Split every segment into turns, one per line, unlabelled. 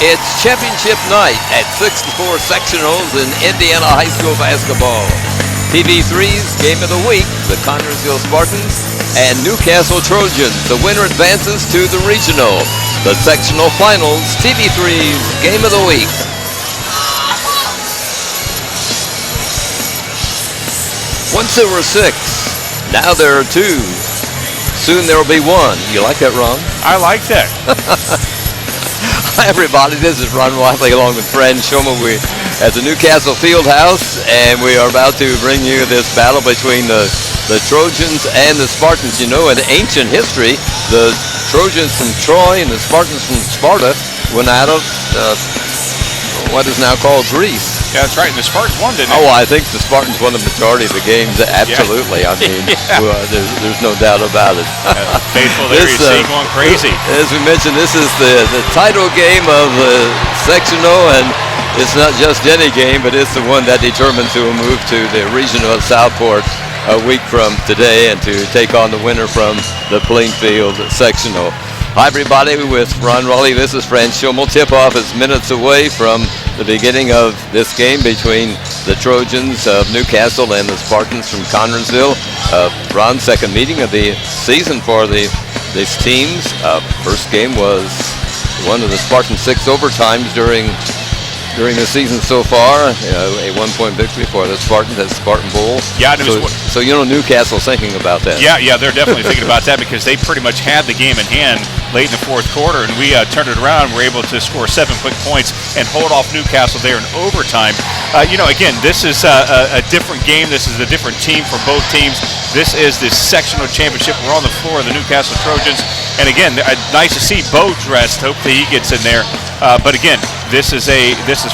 It's championship night at 64 sectionals in Indiana high school basketball. TV3's game of the week, the Connersville Spartans and Newcastle Trojans. The winner advances to the regional. The sectional finals, TV3's game of the week. Once there were 6, now there are 2. Soon there will be 1. You like that, Ron?
I like that.
Hi everybody, this is Ron Wiley along with Fran Schoma. We're at the Newcastle Fieldhouse, and we are about to bring you this battle between the Trojans and the Spartans. You know, in ancient history, the Trojans from Troy and the Spartans from Sparta went out of what is now called Greece.
Yeah, that's right, and the Spartans won, didn't they?
Oh, I think the Spartans won the majority of the games, absolutely. Yeah. I mean, there's no doubt about it.
Faithful there, you see, going crazy.
As we mentioned, this is the title game of the sectional, and it's not just any game, but it's the one that determines who will move to the regional of Southport a week from today and to take on the winner from the Plainfield sectional. Hi everybody, with Ron Raleigh, this is Fran Schoma. Tip-off is minutes away from the beginning of this game between the Trojans of Newcastle and the Spartans from Connersville. Ron's second meeting of the season for these teams. First game was one of the Spartans' 6 overtimes during the season so far. A 1-point victory for the Spartans at Spartan Bowl.
Yeah,
so you know Newcastle's thinking about that.
Yeah, they're definitely thinking about that because they pretty much had the game in hand late in the fourth quarter, and we turned it around. We're able to score 7 quick points and hold off Newcastle there in overtime. Again, this is a different game. This is a different team for both teams. This is the sectional championship. We're on the floor of the Newcastle Trojans, and again, nice to see Bo dressed. Hopefully he gets in there. But again, this is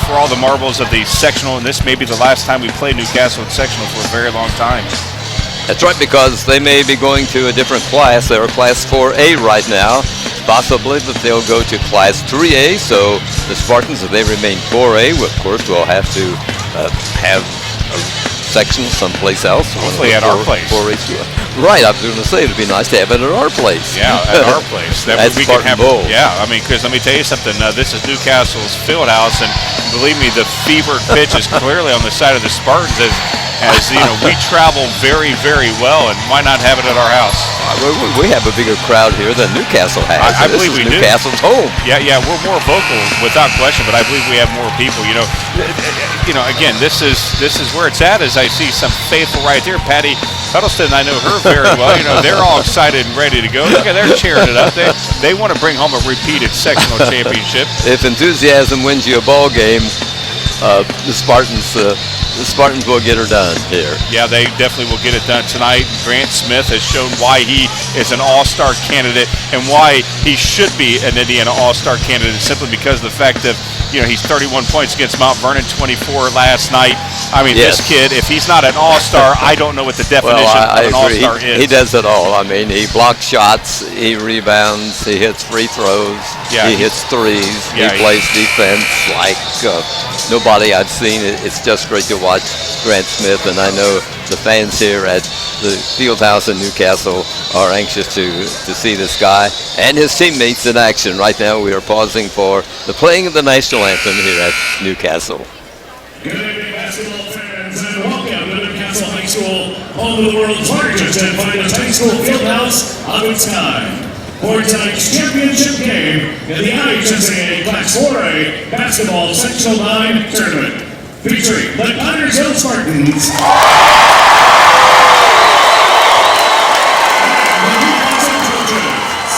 for all the marbles of the sectional, and this may be the last time we play Newcastle in sectional for a very long time.
That's right, because they may be going to a different class. They're Class 4A right now. Possibly that they'll go to Class 3A. So the Spartans, if they remain 4A, of course, will have to have a section someplace else.
Hopefully at our place.
4A. Right, I was going to say it'd be nice to have it at our place.
Yeah, at our place.
That we can have. Bowl.
Yeah, I mean, because let me tell you something. This is Newcastle's Fieldhouse, and believe me, the fevered pitch is clearly on the side of the Spartans. As you know, we travel very, very well, and why not have it at our house?
We have a bigger crowd here than Newcastle has.
I believe we do.
Newcastle's home.
Yeah, we're more vocal without question, but I believe we have more people. Again, this is where it's at. As I see some faithful right there, Patty Huddleston, I know her very well. They're all excited and ready to go. Look at, they're cheering it up. They want to bring home a repeated sectional championship.
If enthusiasm wins you a ball game, the Spartans will get her done here.
Yeah, they definitely will get it done tonight. Grant Smith has shown why he is an all-star candidate and why he should be an Indiana all-star candidate, simply because of the fact that he's 31 points against Mount Vernon, 24 last night. I mean, This kid, if he's not an all-star, I don't know what the definition of an all-star is.
He does it all. I mean, he blocks shots, he rebounds, he hits free throws, he hits threes, he plays defense like nobody I've seen. It's just great to watch Grant Smith, and I know the fans here at the Fieldhouse in Newcastle are anxious to see this guy and his teammates in action. Right now we are pausing for the playing of the national anthem here at Newcastle.
Good evening, basketball fans, and welcome to Newcastle High School, home of the world's largest and finest high school fieldhouse of its kind. For tonight's championship game in the IHSAA Class 4A Basketball Sectional 9 Tournament, featuring the Connersville Spartans and the Newcastle Trojans.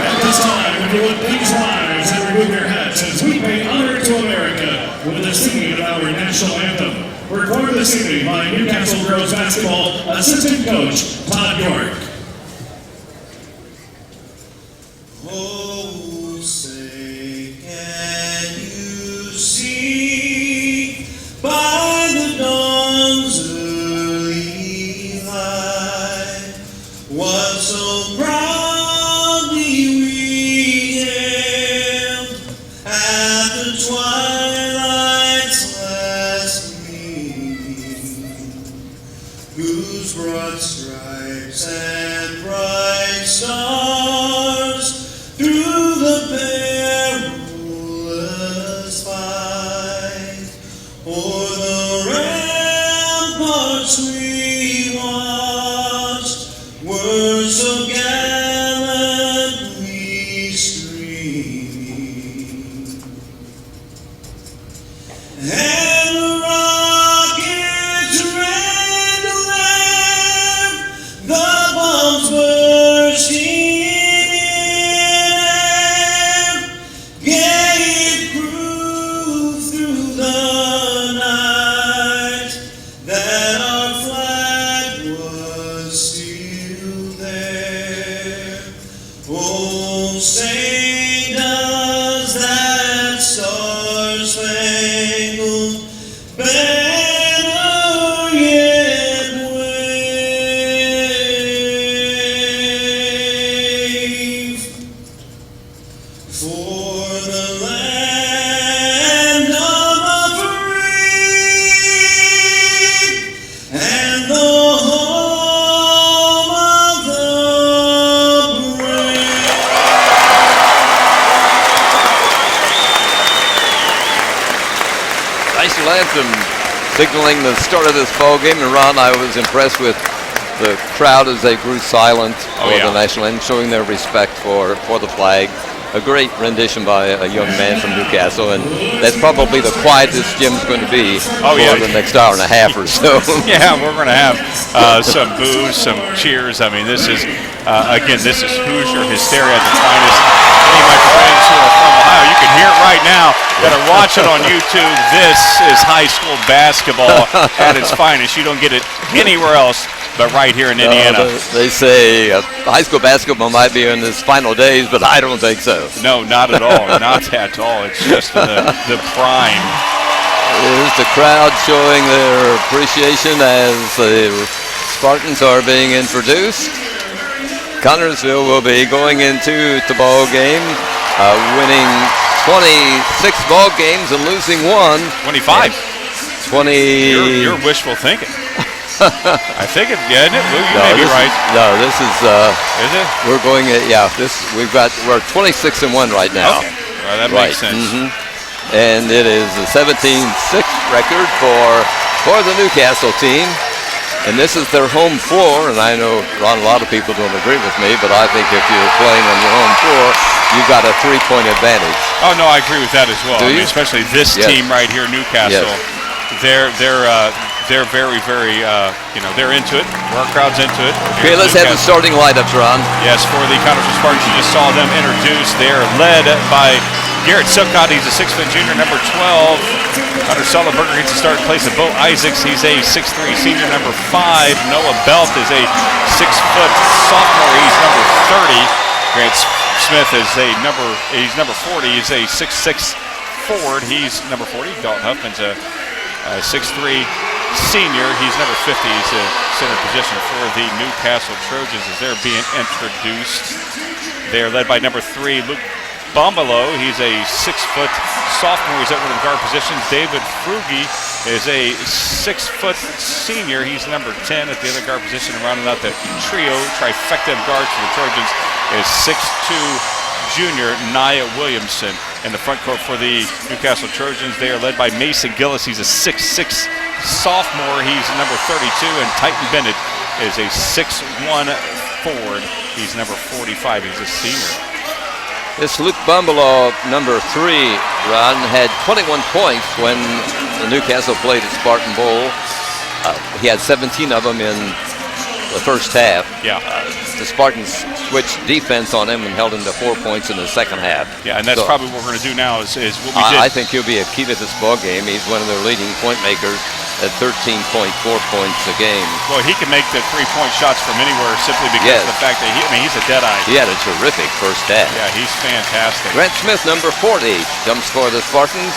At this time, if you would please rise and remove your hats as we pay honor to America with the singing of our national anthem. Recorded this evening by Newcastle Girls Basketball Assistant Coach Todd York.
Oh, say can you see by the dawn's early light what so proudly we hailed at the twilight's last gleaming? whose broad stripes and bright stars through the perilous fight o'er the ramparts we watched were so gallantly streaming, and the rockets ran to land, the bombs bursting in air, gave proof through the night that our flag was still there. Oh, say does that star-spangled banner yet wave for the land of the free and the home of the brave.
National anthem signaling the start of this ball game. And Ron, I was impressed with the crowd as they grew silent for the national anthem, showing their respect for the flag. A great rendition by a young man from Newcastle, and that's probably the quietest Jim's going to be for the next hour and a half or so.
Yeah, we're going to have some boos, some cheers. I mean, this is, again, this is Hoosier hysteria at the finest. Any of my friends who are from Ohio, you can hear it right now that are watching on YouTube. This is high school basketball at its finest. You don't get it anywhere else but right here in Indiana.
They say high school basketball might be in its final days, but I don't think so.
No, not at all. Not at all. It's just the prime.
Here's the crowd showing their appreciation as the Spartans are being introduced. Connorsville will be going into the ball game, winning 26 ball games and losing one.
25.
20.
You're wishful thinking. I think it, yeah, isn't it? Lou, you may be right.
This is.
Is it?
We're going at, we're 26-1 right now.
Okay. Well, that makes sense.
And it is a 17-6 record for the Newcastle team. And this is their home floor. And I know, Ron, a lot of people don't agree with me, but I think if you're playing on your home floor, you've got a 3-point advantage.
Oh, no, I agree with that as well.
Do you?
I mean, especially this team right here, Newcastle. They're very, very, they're into it. Our crowd's into it.
Okay, let's have the starting lineups, Ron.
Yes, for the Connorsville Spartans, you just saw them introduced. They're led by Garrett Silcott. He's a 6'4" junior, number 12. Hunter Sullenberger gets to start in place of Bo Isaacs. He's a 6'3" senior, number 5. Noah Belt is a 6' sophomore. He's number 30. Grant Smith is he's number 40. He's a 6'6" forward. He's number 40. Dalton Huffman's a 6'3" senior. He's number 50. He's a center position for the Newcastle Trojans as they're being introduced. They're led by number 3, Luke Bombalo. He's a 6' sophomore. He's at one of the guard positions. David Frugi is a 6' senior. He's number 10 at the other guard position. And rounding out the trio, trifecta of guards for the Trojans is 6'2" junior Nia Williamson. In the front court for the Newcastle Trojans, they are led by Mason Gillis. He's a 6'6" sophomore. He's number 32. And Titan Bennett is a 6'1" forward. He's number 45. He's a senior.
This Luke Bumbalo, number 3, Ron, had 21 points when the Newcastle played at Spartan Bowl. He had 17 of them in the first half.
Yeah.
The Spartans switched defense on him and held him to 4 points in the second half.
Yeah, and that's probably what we're going to do now is what we did.
I think he'll be a key to this ball game. He's one of their leading point makers at 13.4 points a game.
Well, he can make the 3-point shots from anywhere simply because of the fact that he's a dead-eye.
He had a terrific first half.
Yeah, he's fantastic.
Grant Smith, number 40, comes for the Spartans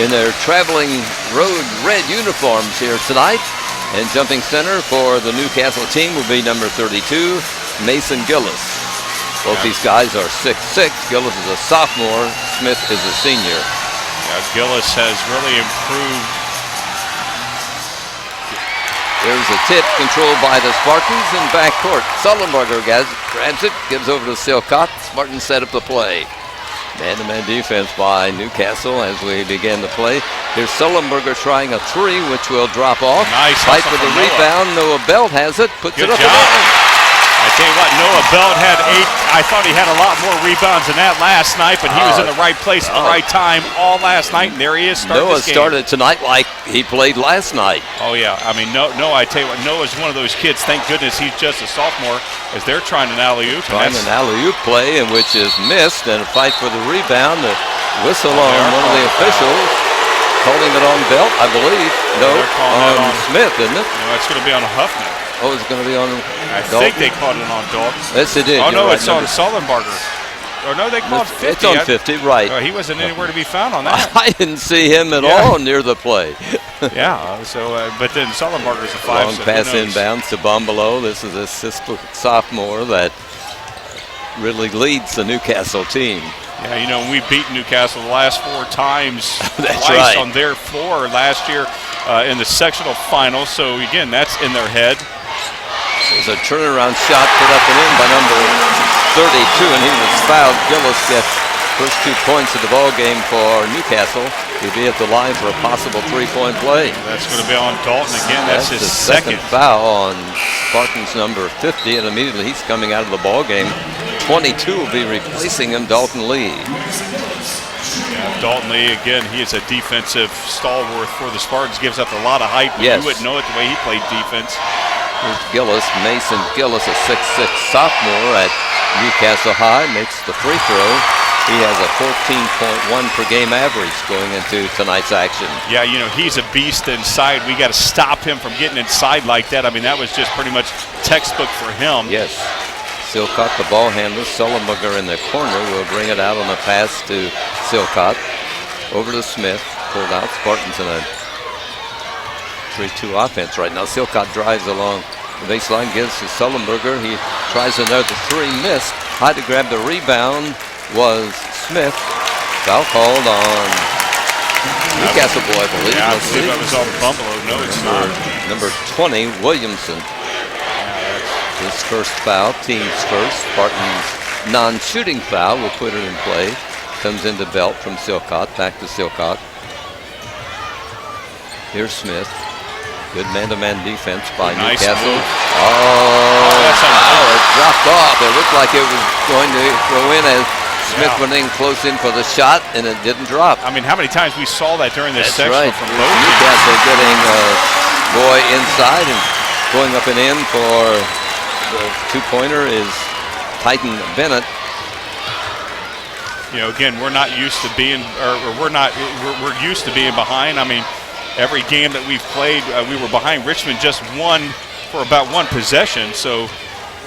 in their traveling road red uniforms here tonight. And jumping center for the Newcastle team will be number 32, Mason Gillis. Both these guys are 6'6". Gillis is a sophomore. Smith is a senior.
Yeah, Gillis has really improved.
There's a tip controlled by the Spartans in backcourt. Sullenberger grabs it, gives over to Silcott. Spartans set up the play. Man-to-man defense by Newcastle as we begin the play. Here's Sullenberger trying a three, which will drop off.
Nice
Fight
hustle
for the
from Noah.
rebound. Noah Belt has it, puts
Good
it up
job.
and in.
I tell you what, Noah Belt had 8. I thought he had a lot more rebounds than that last night, but he was in the right place at the right time all last night, and there he is starting
Noah
this game.
started tonight like he played last night.
Oh, yeah. I mean, no, I tell you what, Noah's one of those kids, thank goodness he's just a sophomore, as they're trying an alley-oop.
Trying an alley-oop play, in which is missed, and a fight for the rebound. The whistle on one of the officials. Calling it on Belt, I believe. No, on Smith, isn't it?
No, it's going to be on Huffman.
Oh, it's going to be on
I
Dalton?
think they called it on Dalton.
Yes, it did.
Oh, no,
You're
it's
right.
on Sullenberger. Or no, they called 50.
It's on 50, right.
Oh, he wasn't anywhere to be found on that.
I didn't see him at all near the play.
Yeah, so, but then Sullenberger's a 5.
Long
so
pass
who knows?
inbounds to Bombalo. This is a sophomore that really leads the Newcastle team.
Yeah, you know, we've beaten Newcastle the last 4 times.
That's
twice
right.
on their floor last year in the sectional final. So, again, that's in their head.
There's a turnaround shot put up and in by number 32, and he was fouled. Gillis gets first 2 points of the ball game for Newcastle. He'll be at the line for a possible 3-point play.
That's going to be on Dalton again. That's his
the
second.
foul on Spartans number 50, and immediately he's coming out of the ball game. 22 will be replacing him, Dalton Lee.
Yeah, Dalton Lee, again, he is a defensive stalwart for the Spartans. Gives up a lot of height, but
Yes.
you wouldn't know it the way he played defense.
Here's Gillis, Mason Gillis, a 6'6 sophomore at Newcastle High, makes the free throw. He has a 14.1 per game average going into tonight's action.
Yeah, you know, he's a beast inside. We got to stop him from getting inside like that. I mean, that was just pretty much textbook for him.
Yes. Silcott, the ball handler. Sullenberger in the corner will bring it out on a pass to Silcott. Over to Smith. Pulled out. Spartans in a 3-2 offense right now. Silcott drives along the baseline, gives to Sullenberger. He tries another three, missed. High to grab the rebound was Smith. Foul called on Newcastle boy, I believe.
Yeah, I
Let's
believe
see.
that was on Buffalo. No, it's not.
Number 20, Williamson. His first foul, team's first. Spartans non-shooting foul will put it in play. Comes into Belt from Silcott, back to Silcott. Here's Smith. Good man-to-man defense by
Nice
Newcastle.
move.
Oh,
that's
wow, it dropped off. It looked like it was going to go in as Smith went in close in for the shot, and it didn't drop.
I mean, how many times we saw that during this
That's
section
right.
from
Here's
both teams.
Newcastle getting Boy inside and going up and in for the two-pointer is Titan Bennett.
You know, again, we're not used to being, or we're used to being behind. I mean, every game that we've played, we were behind Richmond just one for about one possession. So,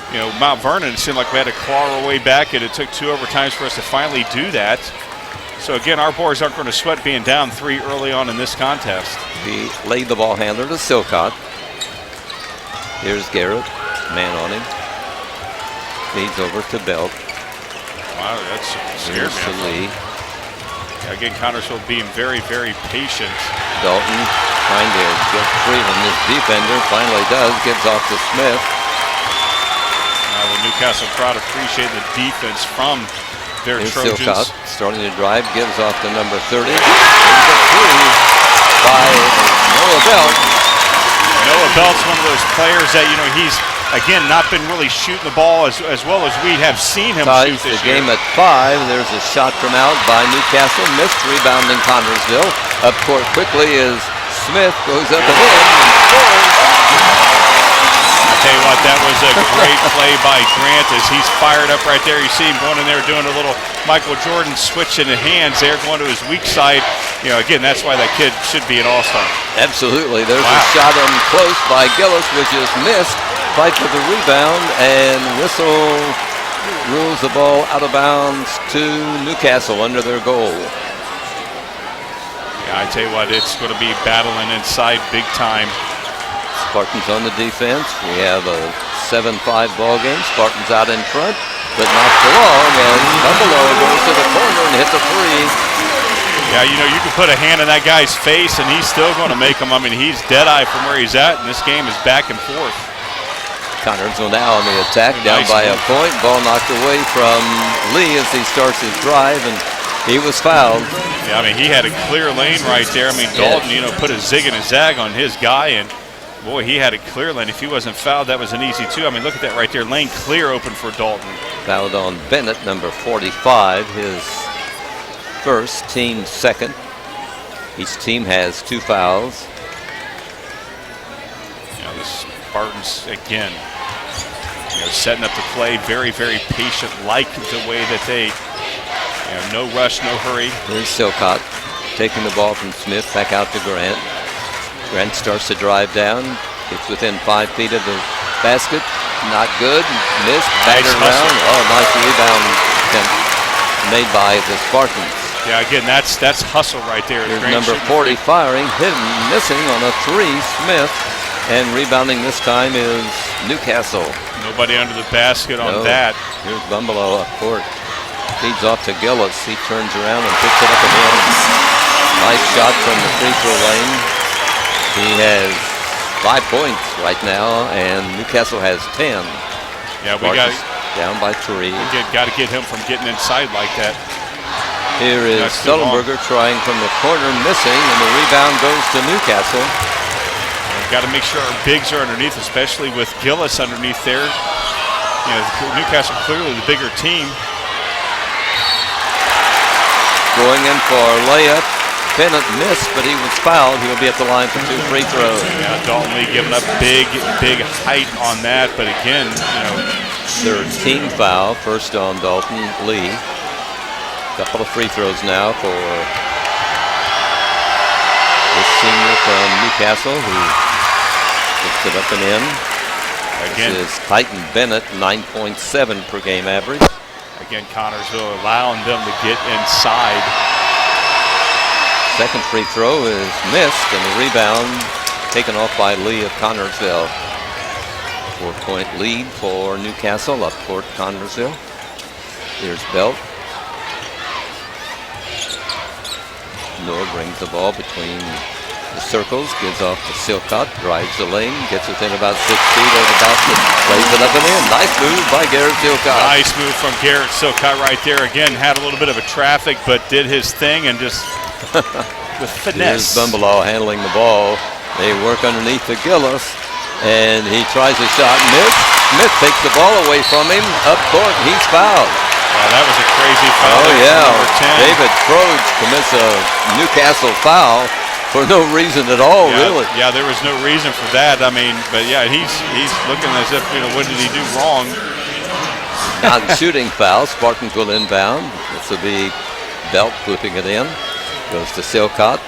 you know, Mount Vernon, it seemed like we had to claw our way back, and it took 2 overtimes for us to finally do that. So, again, our boys aren't going to sweat being down 3 early on in this contest.
He laid the ball handler to Silcott. Here's Garrett, man on him. Feeds over to Belt.
Wow, that's scared
Here's to
me.
Lee.
Again, Connersville being very, very patient.
Dalton trying to get free from this defender. Finally does. Gives off to Smith.
Now the Newcastle crowd appreciate the defense from their
Here's
Trojans.
Silcott starting to drive. Gives off to number 30. There's a three by Noah Belt.
Noah Belt's one of those players that, you know, he's, again, not been really shooting the ball as well as we have seen him
Ties
shoot
the
this year.
game at 5. There's a shot from out by Newcastle. Missed rebound in Connersville. Up court quickly is Smith. Goes up and in and scores.
I tell you what, that was a great play by Grant as he's fired up right there. You see him going in there doing a little Michael Jordan switch in the hands there, going to his weak side. You know, again, that's why that kid should be an all-star.
Absolutely. There's a shot in close by Gillis, which is missed. Fight for the rebound, and whistle rules the ball out of bounds to Newcastle under their goal.
Yeah, I tell you what, it's going to be battling inside big time.
Spartans on the defense. We have a 7-5 ball game. Spartans out in front, but not for long, and Buffalo goes to the corner and hits a three.
Yeah, you know, you can put a hand in that guy's face and he's still going to make them. I mean, he's dead-eye from where he's at, and this game is back and forth.
Connersville now on the attack, down
Nice
by
move.
a point. Ball knocked away from Lee as he starts his drive, and he was fouled.
Yeah, I mean, he had a clear lane right there. I mean, Dalton, you know, put a zig and a zag on his guy, and boy, he had a clear lane. If he wasn't fouled, that was an easy two. I mean, look at that right there. Lane clear open for Dalton.
Fouled on Bennett, number 45, his first, team second. Each team has 2 fouls.
You know, the Spartans, again, you know, setting up the play, very, very patient, like the way that they, you know, no rush, no hurry.
Here's Silcott taking the ball from Smith, back out to Grant. Grant starts to drive down, gets within 5 feet of the basket. Not good, missed, batted
Nice
around.
hustle.
Oh, nice rebound attempt made by the Spartans.
Yeah, again, that's hustle right there.
Here's
Grant
number
shooting
40 firing, hidden, missing on a 3, Smith. And rebounding this time is Newcastle.
Nobody under the basket on
No.
that.
Here's Bumbelow up court. Feeds off to Gillis. He turns around and picks it up and in. Nice shot from the free throw lane. He has 5 points right now, and Newcastle has 10.
Yeah, we got
Spartans down by 3.
to get him from getting inside like that.
Here is
That's too long.
Sullenberger trying from the corner, missing, and the rebound goes to Newcastle.
Got to make sure our bigs are underneath, especially with Gillis underneath there. You know, Newcastle clearly the bigger team.
Going in for a layup. Bennett missed, but he was fouled. He'll be at the line for 2 free throws.
Yeah, Dalton Lee giving up big height on that, but again, you know,
Third team foul, first on Dalton Lee. Couple of free throws now for this senior from Newcastle who picks it up and in.
again,
This is Titan Bennett, 9.7 per game average.
again, Connersville allowing them to get inside.
Second free throw is missed, and the rebound taken off by Lee of Connersville. 4-point lead for Newcastle, up court Connersville. Here's Belt. Noah brings the ball between the circles, gives off to Silcott, drives the lane, gets within about 6 feet of the basket, plays it up and in. Nice move by Garrett Silcott.
Nice move from Garrett Silcott right there. Again, had a little bit of a traffic, but did his thing and just with finesse.
Here's Bumbelow handling the ball. They work underneath the Gillis, and he tries a shot, missed. Smith takes the ball away from him, up court, he's fouled.
Wow, that was a crazy foul.
Oh
there from
yeah,
number 10.
David Froge commits a Newcastle foul for no reason at all,
Yeah,
really.
Yeah, there was no reason for that. I mean, but yeah, he's looking as if, you know, what did he do wrong?
Non-shooting foul, Spartans will inbound. This will be Belt flipping it in. Goes to Silcott.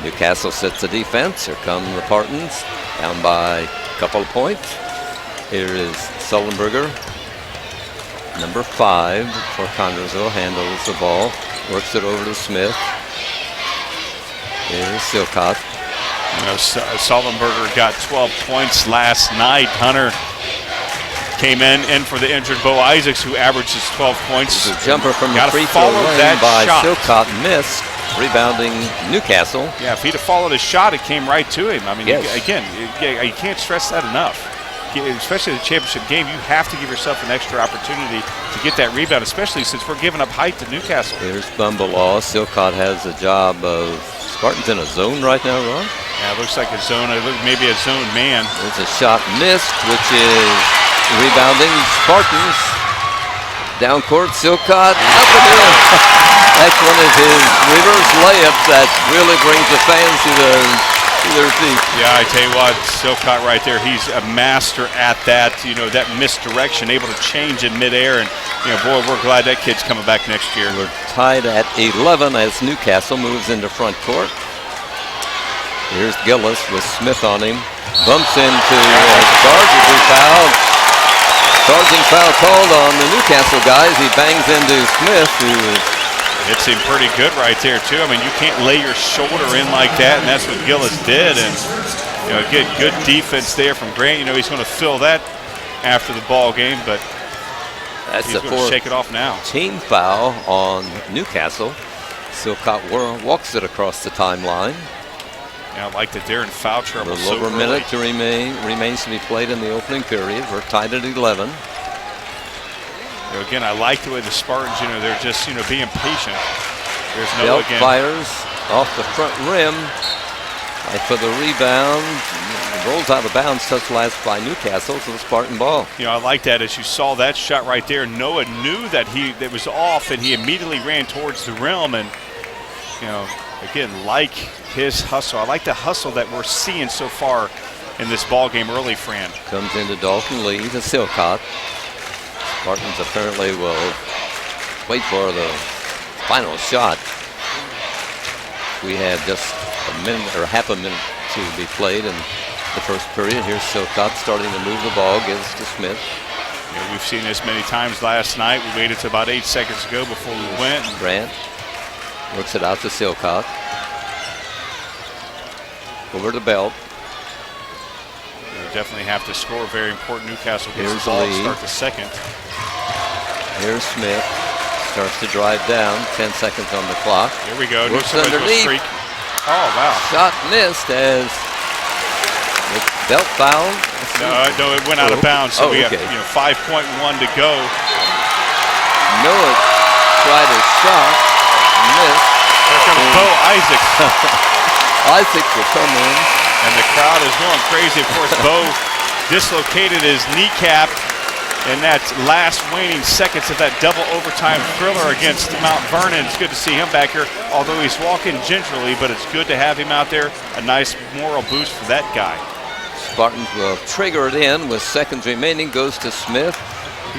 Newcastle sets the defense. Here come the Spartans, down by a couple of points. Here is Sullenberger, number 5 for Connersville, handles the ball, works it over to Smith. Here's Silcott.
You know, Sullenberger got 12 points last night. Hunter came in for the injured Bo Isaacs, who averages 12 points.
The jumper from the
Gotta
free throw
follow
lane
that
by
shot.
Silcott missed, rebounding Newcastle.
Yeah, if he'd have followed his shot, it came right to him. I mean,
Yes.
you can't stress that enough. Especially in the championship game, you have to give yourself an extra opportunity to get that rebound, especially since we're giving up height to Newcastle.
Here's Bumbelow. Silcott has the job of Spartans in a zone right now, Ron.
Yeah, it looks like a zone, maybe a zone man.
There's a shot missed, which is rebounding Spartans. Down court, Silcott, up and in. That's one of his reverse layups that really brings the fans to their feet.
Yeah, I tell you what, Silcott right there, he's a master at that, you know, that misdirection, able to change in midair. And, you know, boy, we're glad that kid's coming back next year.
We're tied at 11 as Newcastle moves into front court. Here's Gillis with Smith on him. Bumps into Chargers who fouled. Charging foul called on the Newcastle guys. He bangs into Smith, who is
Hits him pretty good right there, too. I mean, you can't lay your shoulder in like that, and that's what Gillis did. And, you know, good defense there from Grant. You know, he's going to fill that after the ball game, but
that's
he's
the
going to
fourth
shake it off now.
team foul on Newcastle. Silcott walks it across the timeline.
Yeah, I like that they're in foul trouble.
A little over a minute to remains to be played in the opening period. We're tied at 11.
Again, I like the way the Spartans, they're just, being patient. There's
Belt fires off the front rim. For the rebound, it rolls out of bounds, touch last by Newcastle, so the Spartan ball.
I like that. As you saw that shot right there, Noah knew that it was off, and he immediately ran towards the rim. And, again, like his hustle. I like the hustle that we're seeing so far in this ball game early, Fran.
Comes into Dalton Lee to Silcott. Spartans apparently will wait for the final shot. We have just a minute or half a minute to be played in the first period. Here's Silcott starting to move the ball, gives to Smith.
We've seen this many times last night. We waited to about 8 seconds ago before we went.
Grant works it out to Silcott. Over to Belt.
They definitely have to score. Very important. Newcastle gets
Here's
the ball to
Lee.
start the second.
Here's Smith. Starts to drive down. 10 seconds on the clock.
Here we go.
Works underneath.
Streak. Oh, wow.
Shot missed as Belt fouled.
No, it went out of bounds. So we have 5.1 to go.
Noah tried a shot. Missed.
Here comes Bo Isaacs.
Isaacs will come in.
And the crowd is going crazy. Of course, Bo dislocated his kneecap in that last waning seconds of that double overtime thriller against Mount Vernon. It's good to see him back here, although he's walking gingerly, but it's good to have him out there. A nice moral boost for that guy.
Spartans will trigger it in with seconds remaining. Goes to Smith.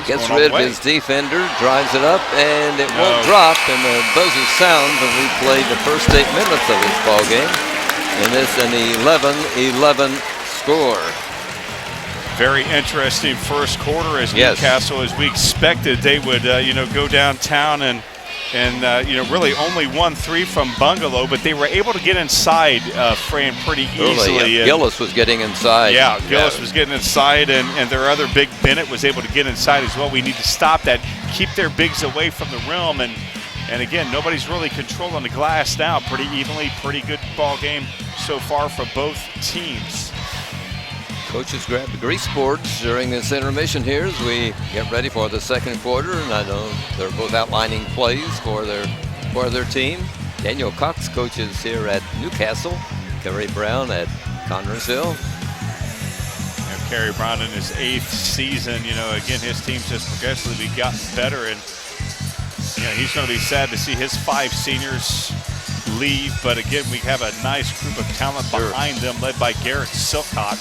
Gets rid of his defender, drives it up, and it won't drop, and the buzzer sounds, and we played the first 8 minutes of this ball game. And it's an 11-11 score.
Very interesting first quarter as Newcastle, as we expected, they would, go downtown and really only won 3 from Bungalow, but they were able to get inside, Fran, pretty easily.
Gillis was getting inside.
Yeah, Gillis was getting inside, and their other big, Bennett, was able to get inside as well. We need to stop that, keep their bigs away from the rim, and again, nobody's really controlling the glass now. Pretty evenly, pretty good ball game so far for both teams.
Coaches grab the grease boards during this intermission here as we get ready for the second quarter, and I know they're both outlining plays for their team. Daniel Cox coaches here at Newcastle, Kerry Brown at Connersville.
Kerry Brown in his 8th season, again, his team's just progressively gotten better, and he's going to be sad to see his 5 seniors leave, but again, we have a nice group of talent behind them, led by Garrett Silcott.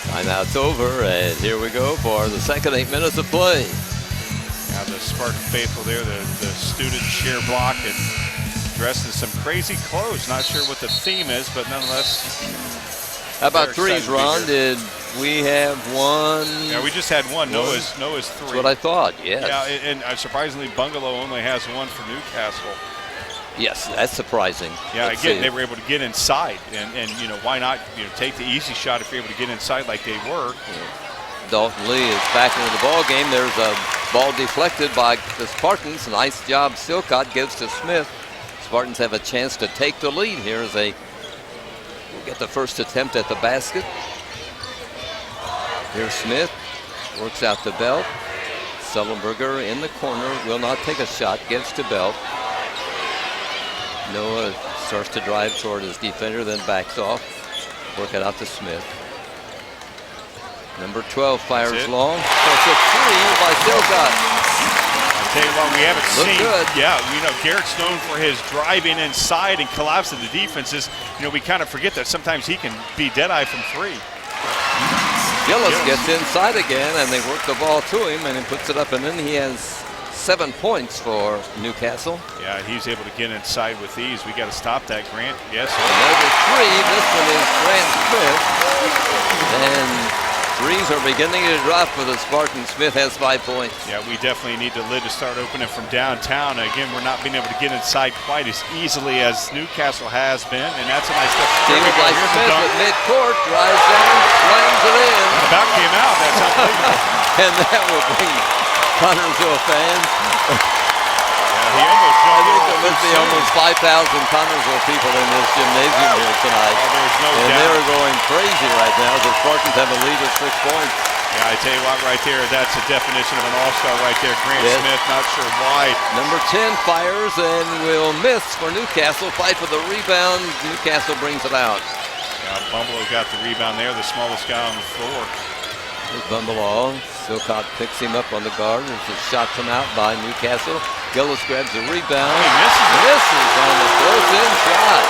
Timeout's over, and here we go for the second 8 minutes of play.
Now the Spartan faithful there, the student cheer block, and dressed in some crazy clothes. Not sure what the theme is, but nonetheless.
How about threes, Ron? Did we have one?
Yeah, we just had one. Noah's 3.
That's what I thought, yes.
Yeah, and surprisingly, Bungalow only has 1 for Newcastle.
Yes, that's surprising.
Yeah, again, they were able to get inside, and why not take the easy shot if you're able to get inside like they were.
Yeah. Dalton Lee is back into the ball game. There's a ball deflected by the Spartans. Nice job Silcott gives to Smith. Spartans have a chance to take the lead here as they get the first attempt at the basket. Here's Smith, works out to Belt. Sullenberger in the corner, will not take a shot, gives to Belt. Noah starts to drive toward his defender, then backs off. Work it out to Smith. Number 12 fires long. That's a 3 by Silcott.
I'll tell you what, we haven't seen.
Good.
Yeah, Garrett's known for his driving inside and collapsing the defenses. We kind of forget that sometimes he can be dead-eye from 3.
Gillis gets inside again, and they work the ball to him, and he puts it up, and then he has 7 points for Newcastle.
Yeah, he's able to get inside with ease. We got to stop that, Grant. Yes.
Another 3. This one is Grant Smith. And threes are beginning to drop for the Spartans. Smith has 5 points.
Yeah, we definitely need the lid to start opening from downtown. Again, we're not being able to get inside quite as easily as Newcastle has been, and that's a nice step.
Steven by Smith at midcourt, drives down, slams it in.
About came out. That's unbelievable.
And that will bring Connersville fans
he almost
I
jumped
think
over
there must be
too
almost 5,000 Connersville people in this gymnasium here tonight.
Oh, there's no
And
doubt.
they're going crazy right now. The Spartans have a lead of 6 points.
Yeah, I tell you what, right there, that's a definition of an all-star right there. Grant
Yes.
Smith, not sure why.
Number 10 fires and will miss for Newcastle. Fight for the rebound. Newcastle brings it out.
Yeah, Bumbleau got the rebound there, the smallest guy on the floor.
Here's Bumbleall. Silcott picks him up on the guard as the shot come out by Newcastle. Gillis grabs the rebound.
Oh, he misses it.
Misses on the close-in shot.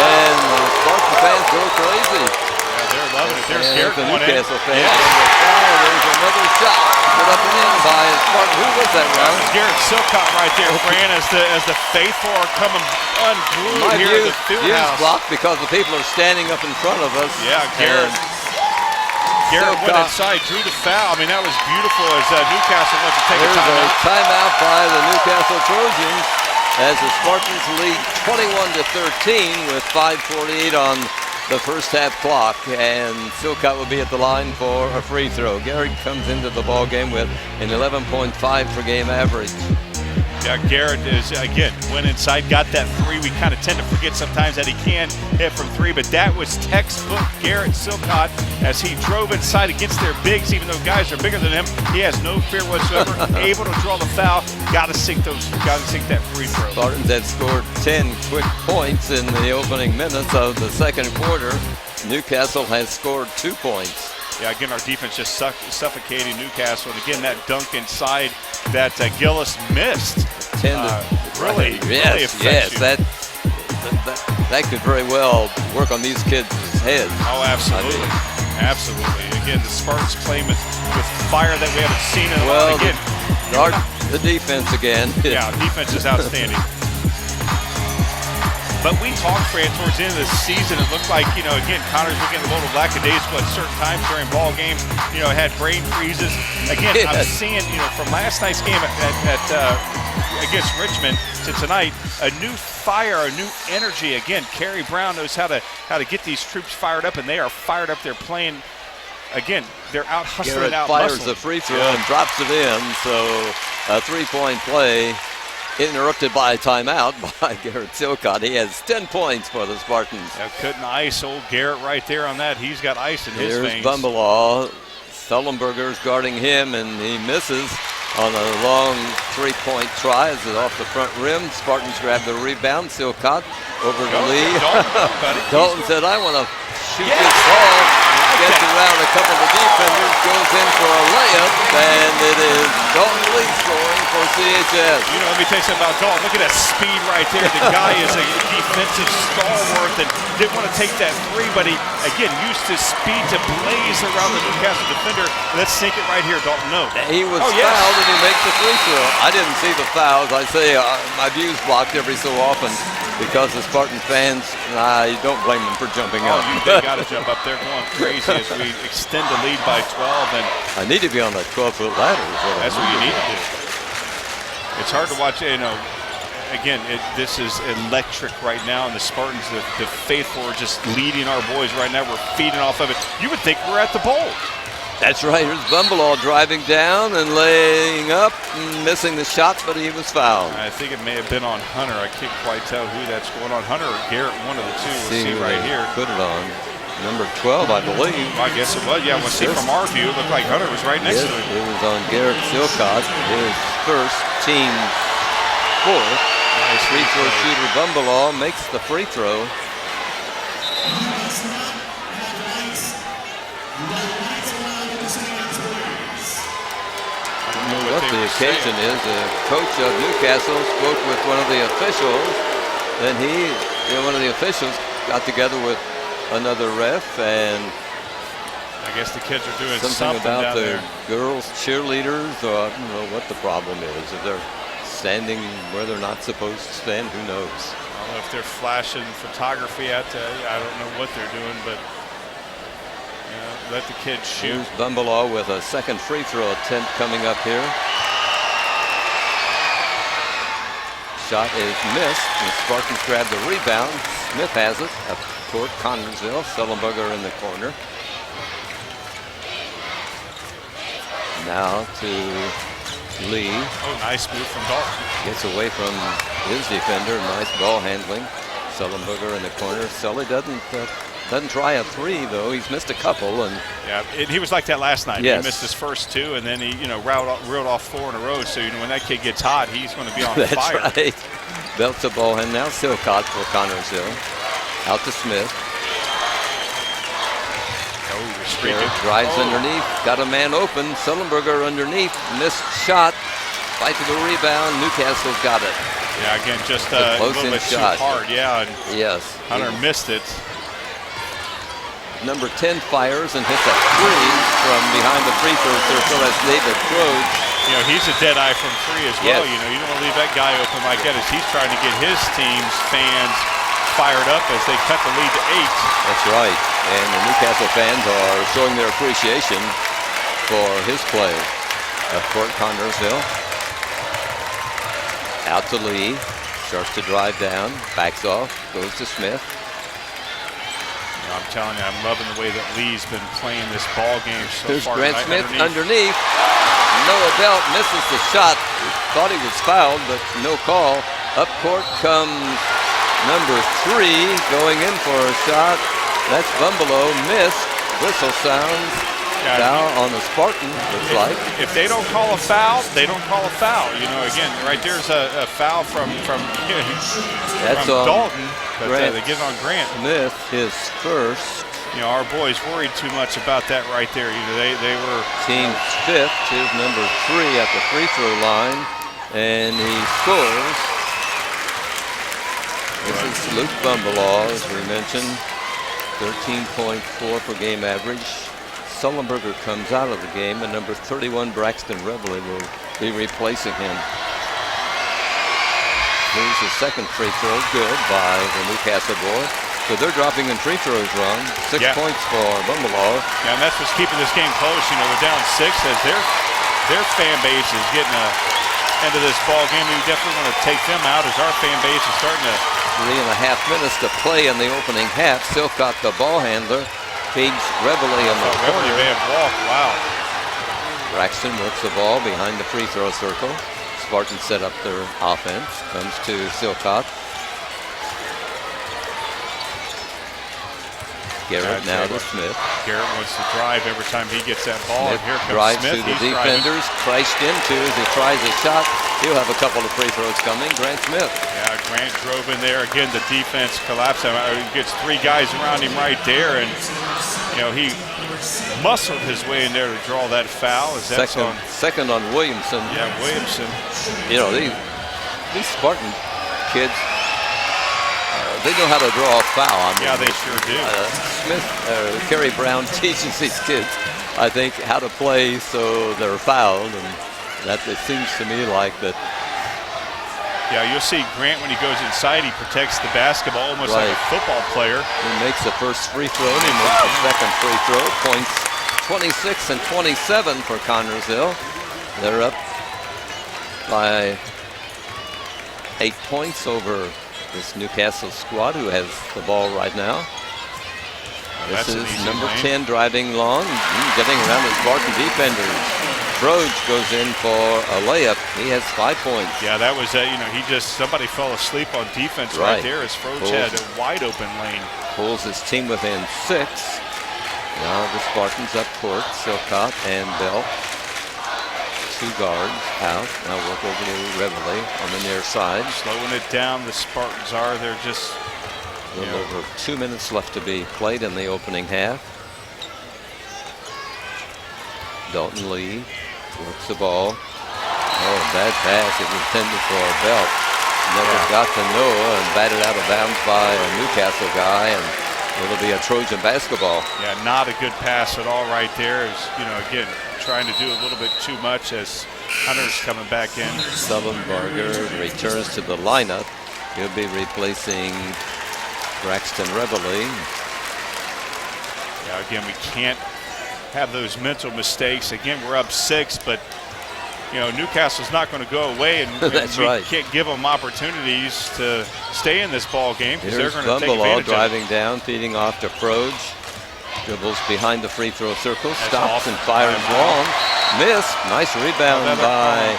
And the Spartan fans go crazy.
Yeah, they're loving it. There's
And
Garrett
the
going in.
Newcastle fans.
Yeah.
And the foul, there's another shot. Put up and in by Spartan. Who was that,
That
Ron?
was Garrett Silcott right there, Fran, as the faithful are coming unglued
My
here at
view's
the field house.
blocked because the people are standing up in front of us.
Yeah, Garrett.
And
Garrett went
Silcott-
inside, drew the foul. I mean, that was beautiful as Newcastle went to take a
There's a
timeout.
timeout by the Newcastle Trojans as the Spartans lead 21-13 with 5:48 on the first half clock, and Silcott will be at the line for a free throw. Garrett comes into the ball game with an 11.5 per game average.
Yeah, Garrett is, again, went inside, got that three. We kind of tend to forget sometimes that he can hit from three, but that was textbook Garrett Silcott as he drove inside against their bigs, even though guys are bigger than him. He has no fear whatsoever, able to draw the foul, got to sink that free throw.
Spartans had scored 10 quick points in the opening minutes of the second quarter. Newcastle has scored 2 points.
Yeah, again, our defense just suffocating Newcastle. And again, that dunk inside that Gillis missed.
10 to
Really
yes,
affects you.
that could very well work on these kids' heads.
Oh, absolutely. Absolutely. Again, the Spartans playing with fire that we haven't seen in a while.
Well,
Again,
the defense again.
yeah, defense is outstanding. But we talked, Fran, towards the end of the season, it looked like, again, Connors were getting a little lackadaisical at certain times during ball games, had brain freezes. Again, I'm
Yes.
seeing, from last night's game against Richmond to tonight, a new fire, a new energy. Again, Kerry Brown knows how to get these troops fired up, and they are fired up. They're playing, again, they're out hustling,
Garrett
out
fires
muscling.
the free throw and drops it in. So a 3-point play interrupted by a timeout by Garrett Silcott. He has 10 points for the Spartans.
Yeah, couldn't ice old Garrett right there on that. He's got ice in his
Here's
veins.
Bumbleall. Sullenberger's guarding him, and he misses on a long 3-point try. As it's off the front rim. Spartans grab the rebound. Silcott over to Lee. Dalton said, I want to shoot this ball. Gets around a couple of defenders, goes in for a layup, and it is Dalton Lee scoring for CHS.
Let me tell you something about Dalton. Look at that speed right there. The guy is a defensive stalwart and didn't want to take that three, but he, again, used his speed to blaze around the Newcastle defender. Let's sink it right here, Dalton. No.
He was
Oh, yes.
fouled, and he makes the free throw. I didn't see the fouls. I say my view's blocked every so often because the Spartan fans, I don't blame them for jumping up.
They got to jump up there going crazy as we extend the lead by 12. And
I need to be on that 12-foot ladder.
that's what you need to do. It's hard to watch, again, this is electric right now, and the Spartans, the faithful, are just leading our boys right now. We're feeding off of it. You would think we're at the bowl.
That's right. Here's Bumbleall driving down and laying up, and missing the shot, but he was fouled.
I think it may have been on Hunter. I can't quite tell who that's going on. Hunter or Garrett, one of the two. We'll see
who
right
they
here.
Put it on. Number 12, I believe.
I guess it was. Yeah, we'll see from our view. It looked like Hunter was right next
Yes,
to him.
it was on Garrett Silcott, his first, team fourth.
Nice
Free throw shooter Bumbleall makes the free throw. I don't know what the occasion is. The coach of Newcastle spoke with one of the officials, and one of the officials got together with another ref, and
I guess the kids are doing
something about
down
the
there.
girls cheerleaders, or I don't know what the problem is. If they're standing where they're not supposed to stand, who knows?
I don't know if they're flashing photography at I don't know what they're doing, but let the kids shoot.
Here's Bumbleall with a second free throw attempt coming up here. Shot is missed. The Spartans grab the rebound. Smith has it up toward Connersville. Sullenberger in the corner. Now to Lee
Oh, nice move from Dalton.
gets away from his defender. Nice ball handling. Sullenberger in the corner. Sully doesn't try a three, though. He's missed a couple. And
Yeah, he was like that last night.
Yes.
He missed his first two, and then he, reeled off 4 in a row. So, when that kid gets hot, he's going to be on
that's
fire.
right. Belts the ball, and now Silcott for Connersville. Out to Smith.
Oh, streaking.
Garrett drives underneath. Got a man open. Sullenberger underneath. Missed shot. Fight for the rebound. Newcastle's got it.
Yeah, again, just
a
a little bit
shot.
too hard. Yeah, and
Yes.
Hunter missed it.
Number 10 fires and hits a three from behind the free throw circle. That's David Croge.
He's a dead eye from 3 as well.
Yes.
You don't want to leave that guy open like that as he's trying to get his team's fans fired up as they cut the lead to 8.
That's right. And the Newcastle fans are showing their appreciation for his play. Up court, Connersville. Out to Lee. Starts to drive down. Backs off. Goes to Smith.
I'm telling you, I'm loving the way that Lee's been playing this ball game so
Here's
far.
Grant
tonight
Smith underneath. Noah Belt misses the shot. Thought he was fouled, but no call. Up court comes number 3 going in for a shot. That's Bumbelow. Missed. Whistle sounds.
Yeah,
Foul on the Spartan, looks like.
If they don't call a foul, they don't call a foul. Again, right there's a foul from
That's on
Dalton, but
Grant
they give it on Grant.
Smith, his first.
Our boys worried too much about that right there. They were
Team's 5th. Here's number 3 at the free throw line, and he scores. This is Luke Bumbelow, as we mentioned, 13.4 per game average. Sullenberger comes out of the game, and number 31, Braxton Reveley, will be replacing him. Here's the second free throw, good by the Newcastle boy. So they're dropping in free throws, Ron. 6 points for Bumbelow.
Yeah, and that's what's keeping this game close. They're down 6 as their fan base is getting into this ball game. We definitely want to take them out as our fan base is starting to.
3.5 minutes to play in the opening half. Silcott, the ball handler, feeds Reveley in the
Reveley
corner.
may have walked. Wow.
Braxton works the ball behind the free throw circle. Spartans set up their offense. Comes to Silcott. Garrett now to Smith.
Garrett wants to drive every time he gets that ball.
Smith
And here comes
drives
Smith.
to the
He's driving.
defenders. Crashed into as he tries a shot. He'll have a couple of free throws coming. Grant Smith.
Yeah, Grant drove in there. Again, the defense collapsed. He gets 3 guys around him right there. And, he muscled his way in there to draw that foul. As that's
Second on Williamson.
Yeah, Williamson.
These Spartan kids, they know how to draw a foul.
Yeah, they sure do.
Kerry Brown teaches these kids, I think, how to play so they're fouled, and that it seems to me like that.
Yeah, you'll see Grant when he goes inside, he protects the basketball almost like a football player.
He makes the first free throw, and he makes the second free throw. Points 26 and 27 for Connersville. They're up by 8 points over this Newcastle squad, who has the ball right now. This is number 10 driving long, getting around the Spartan defenders. Croge goes in for a layup. He has 5 points.
Yeah, that was somebody fell asleep on defense right there as Croge had a wide open lane.
Pulls his team within 6. Now the Spartans up court. Silcott and Bell. 2 guards out. Now work over to Reveley on the near side.
Slowing it down, the Spartans are. They're just
a little over 2 minutes left to be played in the opening half. Dalton Lee works the ball. Oh, bad pass. It was intended for a Belt. Never got to Noah and batted out of bounds by a Newcastle guy, and it'll be a Trojan basketball.
Yeah, not a good pass at all right there. Again, trying to do a little bit too much as Hunter's coming back in.
Sullenberger returns to the lineup. He'll be replacing Braxton Reveley.
Yeah, again, we can't have those mental mistakes. Again, we're up 6, but Newcastle's not going to go away, and
That's
we
right.
can't give them opportunities to stay in this ball game because they're
Here's
going to take
Bumbelow
advantage
driving
of it.
down, feeding off to Froge. Dribbles behind the free throw circle,
That's
stops
awesome.
and fires long. missed. Nice rebound by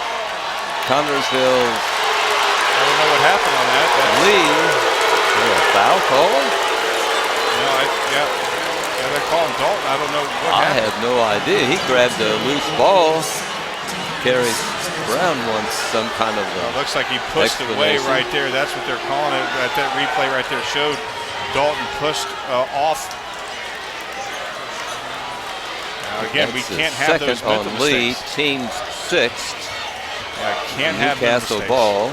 Connorsville's
I don't know what happened on that.
Lee. A foul call?
No, yeah, they're calling Dalton. I don't know what
I
happened.
have no idea. He grabbed a loose ball. Kerry Brown wants some kind of
Looks like he pushed away
explanation.
right there. That's what they're calling it. That replay right there showed Dalton pushed off. Now again, we can't have those mental
second on Lee,
mistakes.
team's sixth.
Yeah, can't have those
Newcastle
mistakes.
ball.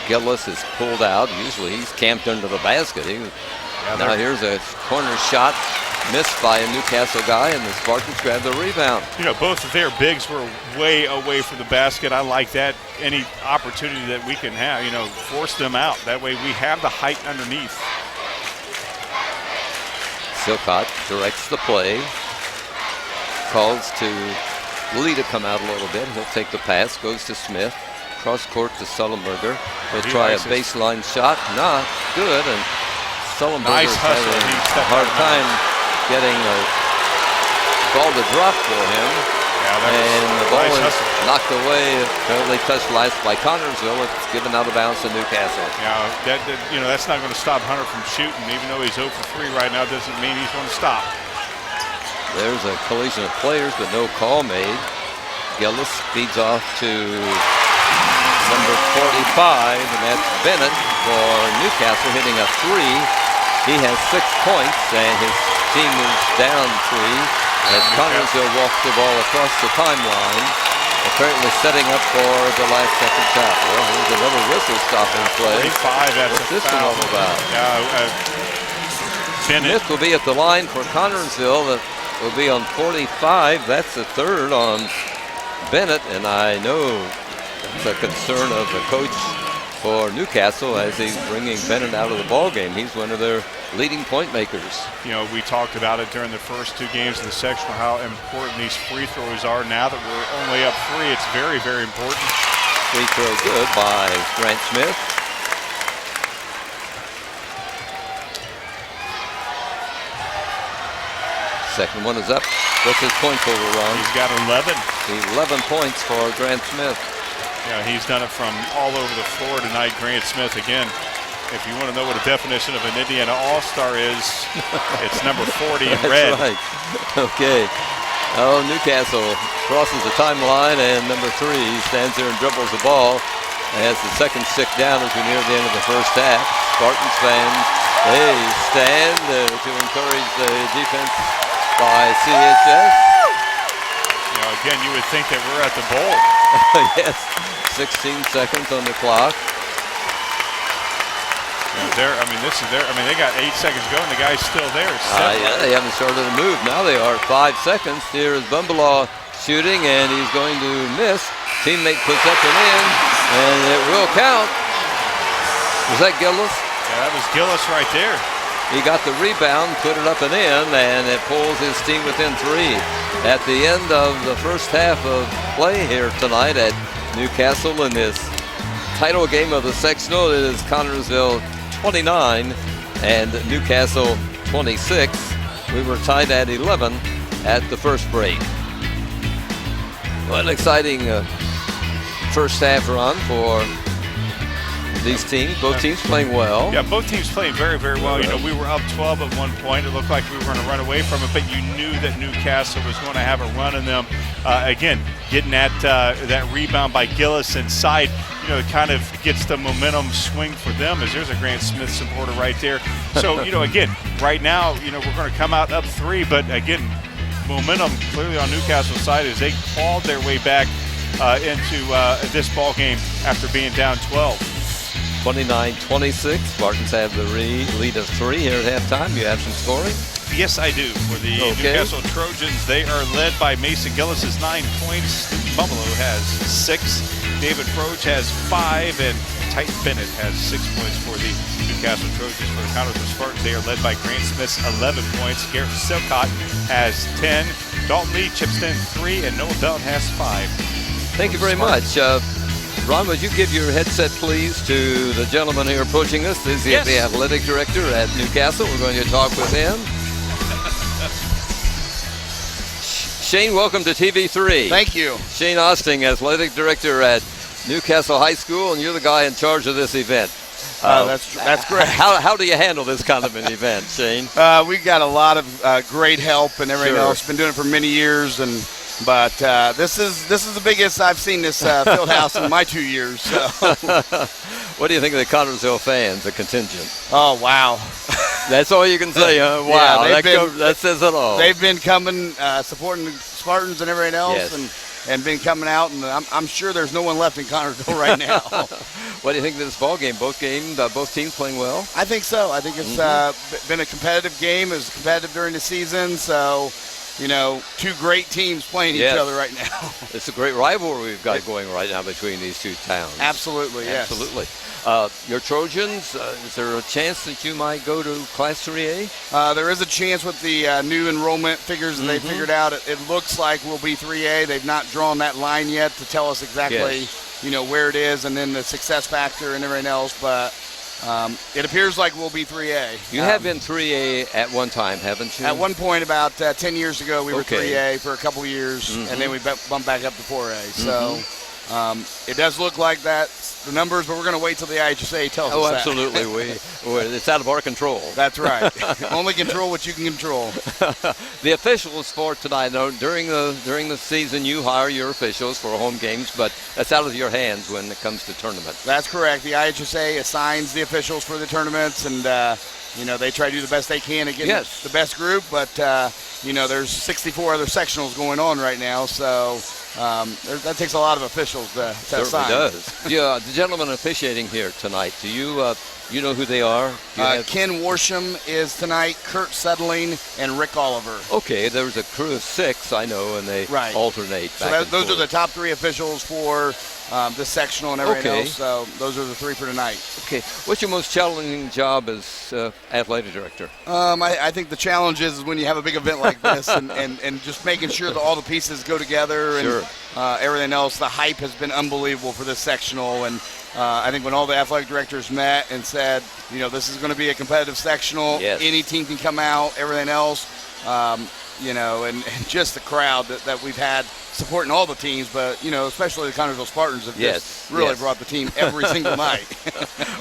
Gillis is pulled out. Usually he's camped under the basket. Now here's a corner shot missed by a Newcastle guy, and the Spartans grab the rebound.
You know, both of their bigs were way away from the basket. I like that. Any opportunity that we can have, you know, force them out. That way we have the height underneath.
Silcott directs the play. Calls to Lee to come out a little bit. He'll take the pass. Goes to Smith. Cross court to Sullenberger. He'll try a baseline shot. Not good. And Sullenberger's having a hard time getting a ball to drop for him. And the ball is knocked away. Apparently touched last by Connorsville. It's given out of bounds to Newcastle.
Yeah, that's not going to stop Hunter from shooting. Even though he's 0 for 3 right now, doesn't mean he's going to stop.
There's a collision of players, but no call made. Gillis speeds off to number 45, and that's Bennett for Newcastle, hitting a three. He has 6 points, and his team is down 3 as Connorsville walks the ball across the timeline, apparently setting up for the last second shot. Well, here's another whistle stopping play.
45, that's
What's
a
this
foul.
one all about?
Bennett.
Smith will be at the line for Connorsville. That will be on 45. That's the third on Bennett, and I know it's a concern of the coach for Newcastle as he's bringing Bennett out of the ball game. He's one of their leading point makers.
You know, we talked about it during the first 2 games of the sectional, how important these free throws are. Now that we're only up 3, it's very, very important.
Free throw good by Grant Smith. Second one is up. What's his point total, Ron?
He's got 11.
11 points for Grant Smith.
Yeah, he's done it from all over the floor tonight. Grant Smith, again, if you want to know what a definition of an Indiana All-Star is, it's number 40 in red.
That's right. Okay. Oh, Newcastle crosses the timeline, and number 3 stands there and dribbles the ball. As the second stick down as we near the end of the first half. Spartans fans, they stand to encourage the defense by CHS.
You know, again, you would think that we're at the bowl.
Yes, 16 seconds on the clock.
They got 8 seconds going. The guy's still there.
Yeah, they haven't started to move. Now they are 5 seconds. Here is Bumbaugh shooting, and he's going to miss. Teammate puts up and in, and it will count. Was that Gillis?
Yeah, that was Gillis right there.
He got the rebound, put it up and in, and it pulls his team within 3. At the end of the first half of play here tonight at Newcastle in this title game of the sectional, it is Connorsville 29 and Newcastle 26. We were tied at 11 at the first break. What an exciting first half run for these teams. Both teams playing well.
Yeah, both teams playing very, very well. You know, we were up 12 at one point. It looked like we were going to run away from it, but you knew that Newcastle was going to have a run in them. Again, getting that rebound by Gillis inside, you know, it kind of gets the momentum swing for them, as there's a Grant Smith supporter right there. So, you know, again, right now, you know, we're going to come out up 3, but again, momentum clearly on Newcastle's side as they clawed their way back into this ball game after being down 12.
29-26. Spartans have the lead of 3 here at halftime. You have some scoring?
Yes, I do. For the Newcastle Trojans, they are led by Mason Gillis has 9 points. Bumalo has 6. David Froge has 5, and Titan Bennett has 6 points for the Newcastle Trojans. For the Connorsville Spartans, they are led by Grant Smith's 11 points. Garrett Silcott has 10. Dalton Lee chips in 3, and Noah Belt has 5.
Thank you very much. Ron, would you give your headset, please, to the gentleman here approaching us? This is the athletic director at Newcastle. We're going to talk with him. Shane, welcome to TV3.
Thank you.
Shane Osting, Athletic Director at Newcastle High School, and you're the guy in charge of this event.
That's great.
How do you handle this kind of an event, Shane?
We got a lot of great help and everything
Sure.
else. Been doing it for many years, but this is the biggest I've seen this field house in my 2 years. So.
What do you think of the Connersville fans, the contingent?
Oh wow,
That's all you can say, huh? Wow,
Yeah,
that says it all.
they've been coming, supporting the Spartans and everything else,
Yes.
and been coming out, and I'm sure there's no one left in Connersville right now.
What do you think of this ball game? Both teams playing well?
I think so. I think it's been a competitive game. It was competitive during the season, so. Two great teams playing
Yes.
each other right now.
It's a great rivalry we've got going right now between these two towns.
Absolutely, yes.
Absolutely. Your Trojans, is there a chance that you might go to Class 3A?
There is a chance with the new enrollment figures that they figured out. It looks like we'll be 3A. They've not drawn that line yet to tell us exactly, where it is and then the success factor and everything else. But it appears like we'll be 3A.
You have been 3A at one time, haven't you?
At one point, about 10 years ago, we were
Okay.
3A for a couple years, and then we bumped back up to 4A. So it does look like that's the numbers, but we're going to wait till the IHSA tells us that.
Absolutely. It's out of our control.
That's right. Only control what you can control.
The officials for tonight, though, during the season, you hire your officials for home games, but that's out of your hands when it comes to tournament.
That's correct. The IHSA assigns the officials for the tournaments, and they try to do the best they can to get
Yes.
the best group. But there's 64 other sectionals going on right now, so that takes a lot of officials to
Certainly
assign.
does. Yeah, the gentlemen officiating here tonight, do you know who they are? Do you have-
Ken Warsham is tonight, Kurt Settling, and Rick Oliver.
Okay, there's a crew of 6, I know, and they
Right.
alternate
So
back and
those are the
forth.
top 3 officials for this sectional and everything
Okay.
else. So those are the 3 for tonight.
Okay, what's your most challenging job as athletic director?
I think the challenge is when you have a big event like this and just making sure that all the pieces go together and
Sure.
everything else. The hype has been unbelievable for this sectional, and I think when all the athletic directors met and said, this is going to be a competitive sectional,
Yes.
any team can come out, everything else, and just the crowd that we've had supporting all the teams, but, especially the Connersville Spartans have
Yes,
just really
yes.
brought the team every single night.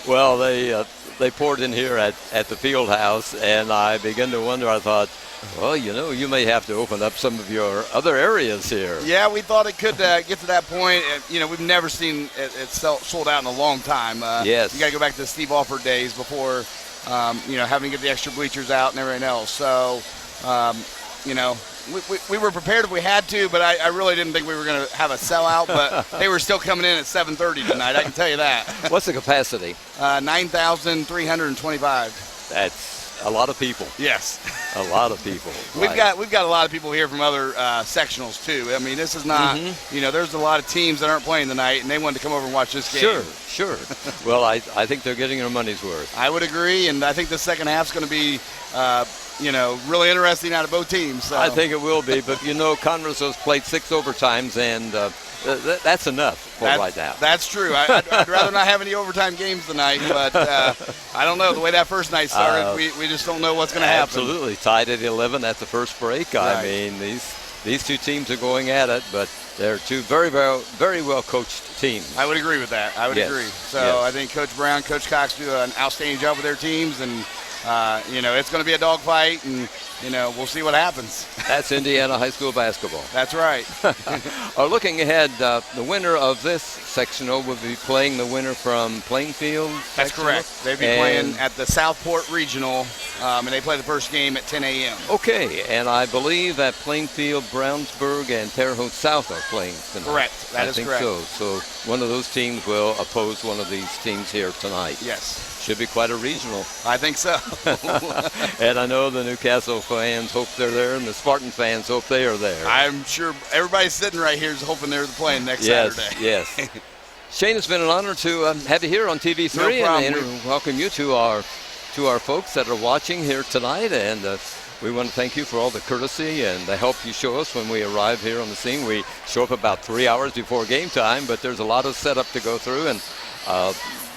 Well, they poured in here at the field house, and I began to wonder, I thought, well, you may have to open up some of your other areas here.
Yeah, we thought it could get to that point. We've never seen it sold out in a long time.
Yes.
You got to go back to the Steve Alford days before, having to get the extra bleachers out and everything else. So, we were prepared if we had to, but I really didn't think we were going to have a sellout. But they were still coming in at 7:30 tonight. I can tell you that.
What's the capacity?
9,325.
That's a lot of people.
Yes.
A lot of people.
We've
Right.
got a lot of people here from other sectionals too. I mean, this is not, there's a lot of teams that aren't playing tonight, and they wanted to come over and watch this game.
Sure. Well, I think they're getting their money's worth.
I would agree, and I think the second half's going to be, really interesting out of both teams. So.
I think it will be, but Connersville's played 6 overtimes, and that's enough for right now.
That's true. I'd rather not have any overtime games tonight, but I don't know. The way that first night started, we just don't know what's going to happen.
Absolutely. Tied at 11 at the first break. I
Right.
mean, these two teams are going at it, but they're two very well coached teams.
I would agree with that. I would
Yes.
agree. So
Yes.
I think Coach Brown, Coach Cox do an outstanding job with their teams, and it's going to be a dogfight, and we'll see what happens.
That's Indiana high school basketball.
That's right.
Looking ahead, the winner of this sectional will be playing the winner from Plainfield.
That's
sectional.
correct. They'll be
And-
playing at the Southport Regional, and they play the first game at 10 a.m.
Okay, and I believe that Plainfield, Brownsburg, and Terre Haute South are playing tonight.
Correct. That
I
is
think
correct.
So one of those teams will oppose one of these teams here tonight.
Yes,
Should be quite a regional.
I think so.
And I know the Newcastle fans hope they're there, and the Spartan fans hope they are there.
I'm sure everybody sitting right here is hoping they're playing next Saturday.
Yes. Shane, it's been an honor to have you here on TV3
No problem.
and welcome you to our folks that are watching here tonight. And we want to thank you for all the courtesy and the help you show us when we arrive here on the scene. We show up about 3 hours before game time, but there's a lot of setup to go through, and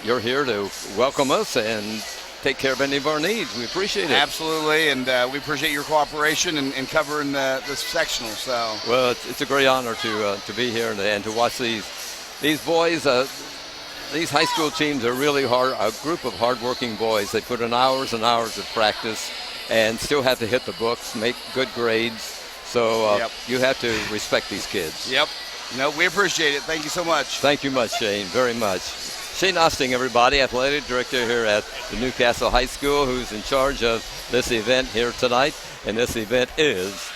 you're here to welcome us and take care of any of our needs. We appreciate it.
Absolutely, and we appreciate your cooperation in covering the sectional. So,
well, it's a great honor to be here and to watch these boys. These high school teams are really a group of hardworking boys. They put in hours and hours of practice and still have to hit the books, make good grades. So you have to respect these kids.
Yep. No, we appreciate it. Thank you so much.
Thank you much, Shane, very much. Shane Osting, everybody, athletic director here at the Newcastle High School, who's in charge of this event here tonight. And this event is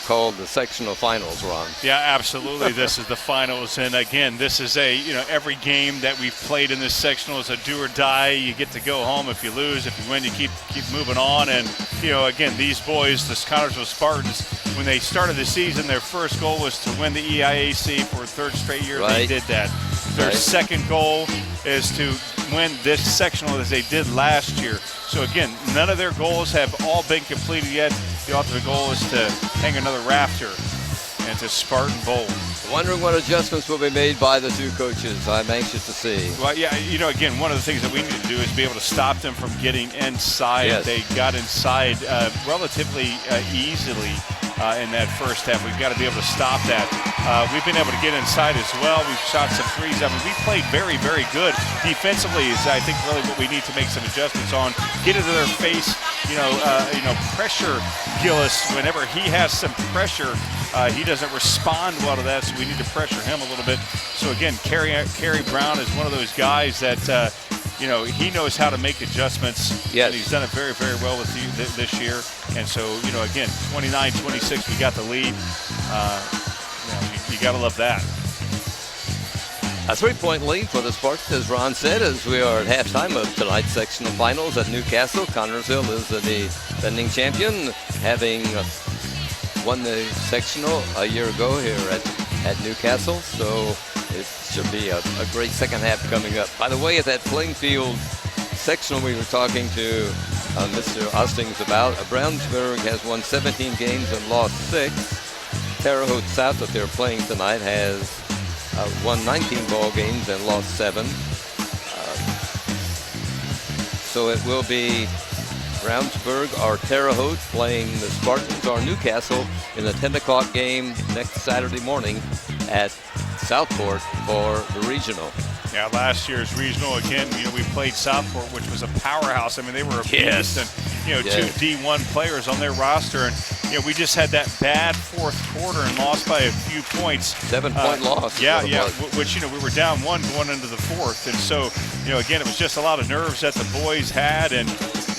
called the sectional finals, Ron.
Yeah, absolutely. This is the finals, and again, this is every game that we've played in this sectional is a do or die. You get to go home if you lose. If you win, you keep moving on. And again, these boys, the Connersville Spartans, when they started the season, their first goal was to win the EIAC for a third straight year.
Right.
They did that. Their second goal is to win this sectional as they did last year. So again, none of their goals have all been completed yet. The ultimate goal is to hang another rafter and to Spartan Bowl.
Wondering what adjustments will be made by the two coaches. I'm anxious to see.
Well, yeah, again, one of the things that we need to do is be able to stop them from getting inside.
Yes.
They got inside relatively easily in that first half. We've got to be able to stop that. We've been able to get inside as well. We've shot some threes. I mean, we played very, very good. Defensively is, I think, really what we need to make some adjustments on. Get into their face, pressure Gillis. Whenever he has some pressure, he doesn't respond well to that, so we need to pressure him a little bit. So again, Kerry Brown is one of those guys that he knows how to make adjustments.
Yes.
And he's done it very, very well with you this year. And so, again, 29-26, we got the lead. You got to love that.
A 3-point lead for the Spartans, as Ron said, as we are at halftime of tonight's sectional finals at Newcastle. Connersville is the defending champion, having won the sectional a year ago here at Newcastle. So it should be a great second half coming up. By the way, at that playing field sectional we were talking to Mr. Ostings about, Brownsburg has won 17 games and lost 6. Terre Haute South, that they're playing tonight, has won 19 ball games and lost 7. So it will be Brownsburg or Terre Haute playing the Spartans or Newcastle in the 10 o'clock game next Saturday morning at Southport for the regional.
Yeah, last year's regional, again, we played Southport, which was a powerhouse. I mean, they were a beast, and, two D1 players on their roster. And, we just had that bad fourth quarter and lost by a few points.
7-point loss.
Yeah, which, we were down 1 going into the fourth. And so, again, it was just a lot of nerves that the boys had. And,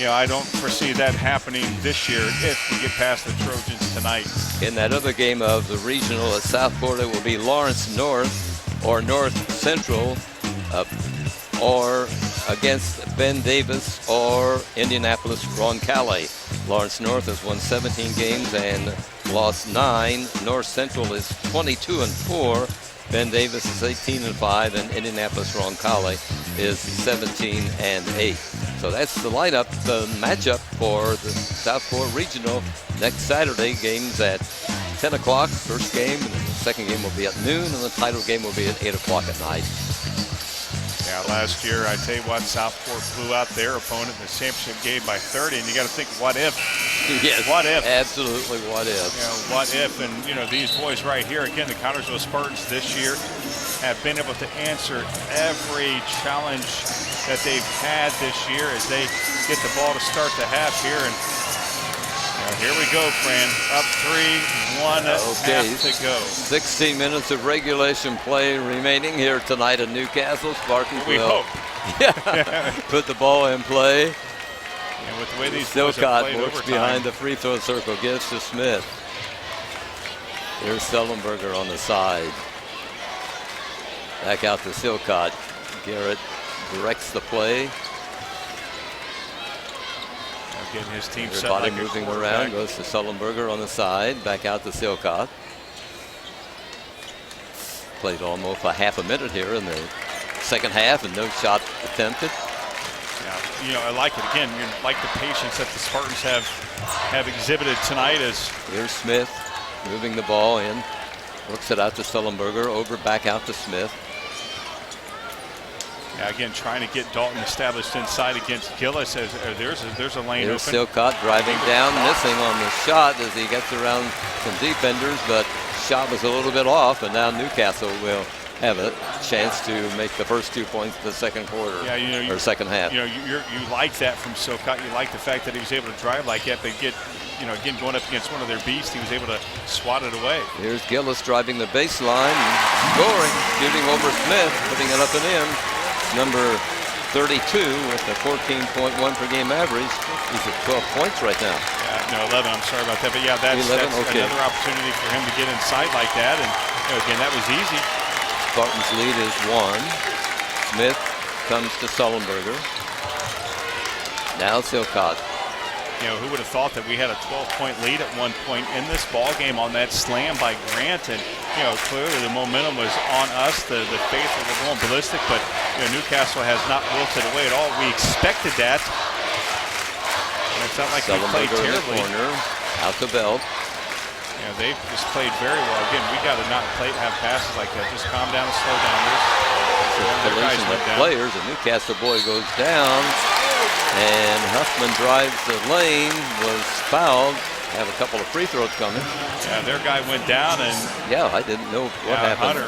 I don't foresee that happening this year if we get past the Trojans tonight.
In that other game of the regional at Southport, it will be Lawrence North or North Central or against Ben Davis or Indianapolis Roncalli. Lawrence North has won 17 games and lost 9. North Central is 22-4. Ben Davis is 18-5, and Indianapolis Roncalli is 17-8. So that's the lineup, the matchup for the Southport Regional next Saturday. Games at 10 o'clock, first game, and the second game will be at noon, and the title game will be at 8 o'clock at night.
Yeah, last year, I tell you what, Southport blew out their opponent in the championship game by 30, and you got to think, what if?
Yes,
what if?
Absolutely, what if?
What if? And, these boys right here, again, the Connersville Spartans this year have been able to answer every challenge that they've had this year as they get the ball to start the half here. And here we go, Fran. Up 3, 1 half to go.
16 minutes of regulation play remaining here tonight at Newcastle. Spartans will put the ball in play.
And with the way these boys have played
works
overtime,
behind the free throw circle, gives to Smith. Here's Sullenberger on the side. Back out to Silcott. Garrett directs the play.
Again, his team set
Everybody
like
moving around, goes to Sullenberger on the side, back out to Silcott. Played almost a half a minute here in the second half and no shot attempted.
Yeah, I like it. Again, like the patience that the Spartans have exhibited tonight.
Here's Smith moving the ball in, works it out to Sullenberger, over back out to Smith.
Yeah, again, trying to get Dalton established inside against Gillis. As there's a lane
Here's
open.
Silcott driving down, missing on the shot as he gets around some defenders, but shot was a little bit off, and now Newcastle will have a chance to make the first 2 points of the second quarter,
Yeah,
or second half.
You like that from Silcott. You like the fact that he was able to drive like that, but again, going up against one of their beasts, he was able to swat it away.
Here's Gillis driving the baseline, scoring, shooting over Smith, putting it up and in. Number 32 with a 14.1 per game average. He's at 12 points right now.
Yeah, no, 11. I'm sorry about that, but yeah, that's
11, okay.
another opportunity for him to get inside like that, and again, that was easy.
Spartans lead is 1. Smith comes to Sullenberger. Now Silcott.
Who would have thought that we had a 12-point lead at one point in this ball game on that slam by Grant, and clearly the momentum was on us. The faithful were going ballistic, but Newcastle has not wilted away at all. We expected that. And it's not like we played terribly.
In the corner, out to Belt.
They've just played very well. Again, we got to not have passes like that. Just calm down and slow down.
Collision of players. A Newcastle boy goes down, and Huffman drives the lane, was fouled. Have a couple of free throws coming.
Yeah, their guy went down, and
yeah, I didn't know what happened.
Hunter,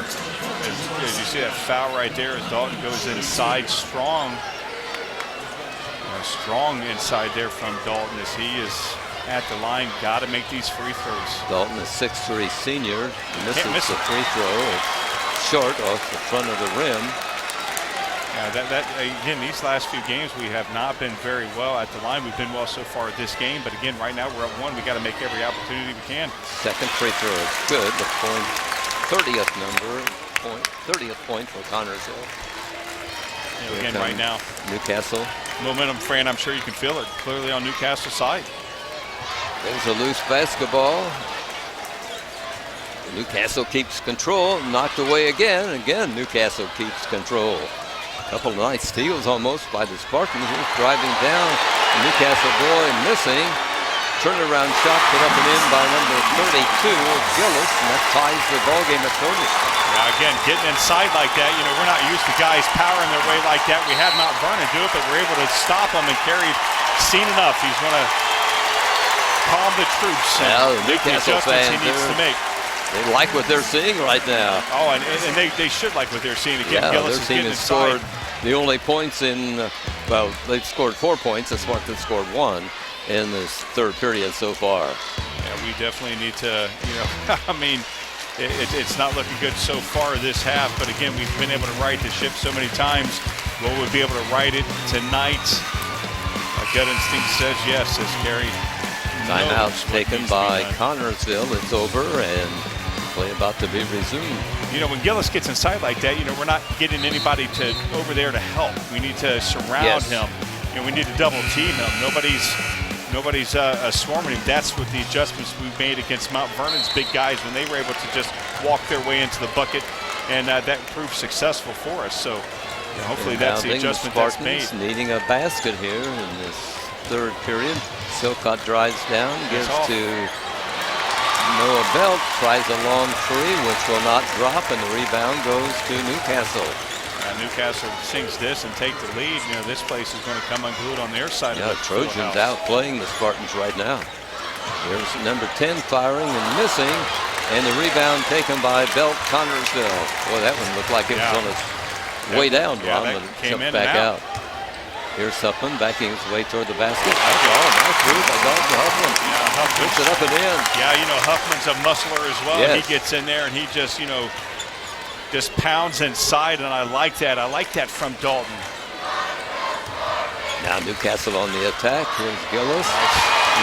as you see that foul right there as Dalton goes inside strong. Strong inside there from Dalton as he is at the line. Got to make these free throws.
Dalton is 6'3" senior. Misses the free throw. It's short off the front of the rim.
Yeah, again, these last few games we have not been very well at the line. We've been well so far at this game, but again, right now we're up 1. We got to make every opportunity we can.
Second free throw is good. The 30th point for Connersville.
Again, right now,
Newcastle.
Momentum, Fran, I'm sure you can feel it clearly on Newcastle's side.
There's a loose basketball. Newcastle keeps control. Knocked away again. Again, Newcastle keeps control. A couple of nice steals almost by the Spartans. Here's driving down. The Newcastle boy missing. Turnaround shot put up and in by number 32, Gillis, and that ties the ball game at 40.
Yeah, again, getting inside like that, we're not used to guys powering their way like that. We had Mount Vernon do it, but we're able to stop him, and Carey's seen enough. He's going to calm the troops and make the adjustments he needs to make.
They like what they're seeing right now.
Oh, and they should like what they're seeing. Again, Gillis is getting
scored
inside.
the only points in, they've scored 4 points. The Spartans scored 1 in this third period so far.
Yeah, we definitely need to, I mean, it's not looking good so far this half, but again, we've been able to right the ship so many times. Will we be able to right it tonight? My gut instinct says yes, says Carey.
Timeout taken by Connersville. It's over, and play about to be resumed.
When Gillis gets inside like that, we're not getting anybody over there to help. We need to surround him. We need to double team him. Nobody's swarming him. That's what the adjustments we made against Mount Vernon's big guys when they were able to just walk their way into the bucket, and that proved successful for us. So hopefully that's the adjustment that's made.
Needing a basket here in this third period. Silcott drives down, gives to Noah Belt, tries a long three, which will not drop, and the rebound goes to Newcastle.
Newcastle sinks this and take the lead. This place is going to come unglued on their side of the
Trojans out playing the Spartans right now. Here's number 10 firing and missing, and the rebound taken by Belt Connersville. Boy, that one looked like it was on its way down, Ron, but it jumped back out. Here's Huffman backing his way toward the basket. Nice move by Huffman.
Yeah, Huffman
puts it up and in.
Yeah, Huffman's a muscler as well.
Yes.
He gets in there and he just, just pounds inside, and I like that. I like that from Dalton.
Now Newcastle on the attack. Here's Gillis.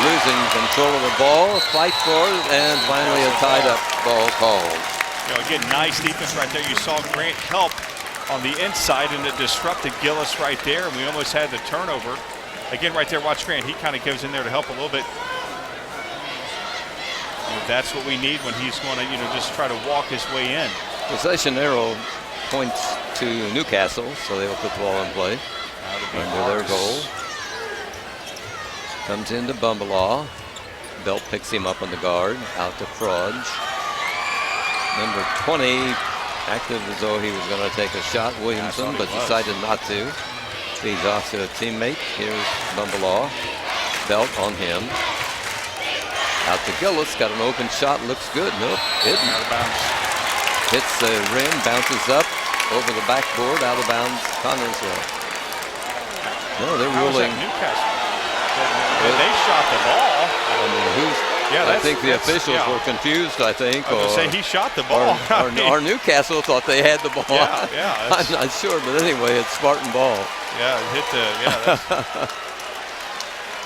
Losing control of the ball. Fight for it, and finally a tied-up ball called.
Again, nice defense right there. You saw Grant help on the inside, and it disrupted Gillis right there, and we almost had the turnover. Again, right there, watch Grant. He kind of goes in there to help a little bit. That's what we need when he's going to, just try to walk his way in.
Possession arrow points to Newcastle, so they'll put the ball in play under their goal. Comes into Bumbalaw. Belt picks him up on the guard. Out to Frodge. Number 20 acted as though he was going to take a shot, Williamson, but decided not to. Feeds off to a teammate. Here's Bumbellaw. Belt on him. Out to Gillis. Got an open shot. Looks good. Nope. Hidden.
Out of bounds.
Hits the rim. Bounces up over the backboard. Out of bounds. Connorsville. No, they're
How was
ruling.
that Newcastle? They shot the ball.
I mean, I think the officials were confused, I think.
I was going to say, he shot the ball.
Or Newcastle thought they had the ball.
Yeah.
I'm not sure, but anyway, it's Spartan ball.
Yeah, it hit the,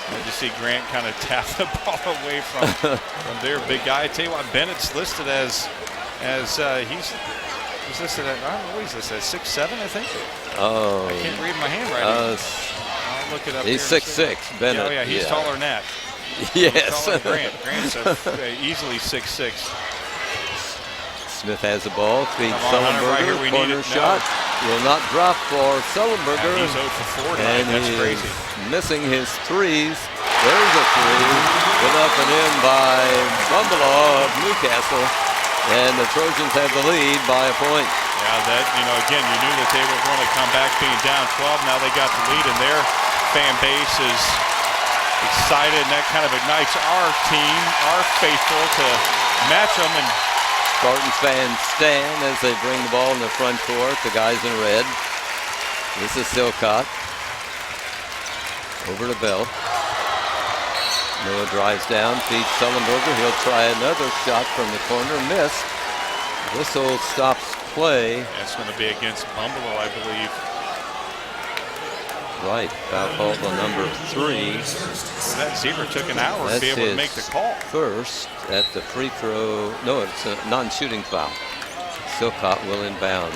I just see Grant kind of tap the ball away from their big guy. I tell you what, Bennett's listed as he's listed at, I don't know what he's listed at, 6'7", I think.
Oh.
I can't read my handwriting. I'll look it up.
He's 6'6", Bennett.
Oh, yeah, he's taller than that.
Yes.
Taller than Grant. Grant's easily 6'6".
Smith has the ball, feeds
Hunter,
Sullenberger, corner shot. Will not drop for Sullenberger.
He's 0 for 4 tonight.
And
That's
he's
crazy.
missing his threes. There's a three. Put up and in by Bumbellaw of Newcastle. And the Trojans have the lead by a point.
Yeah, again, you knew that they were going to come back being down 12. Now they got the lead, and their fan base is excited, and that kind of ignites our team, our faithful, to match them. And
Spartans fans stand as they bring the ball in the front court. The guys in red. This is Silcott. Over to Bell. Noah drives down, feeds Sullenberger. He'll try another shot from the corner. Missed. Whistle stops play.
That's going to be against Bumbellaw, I believe.
Right. Foul called on number 3.
That Zebra took an hour to be able to make the call.
First at the free throw. No, it's a non-shooting foul. Silcott will inbound.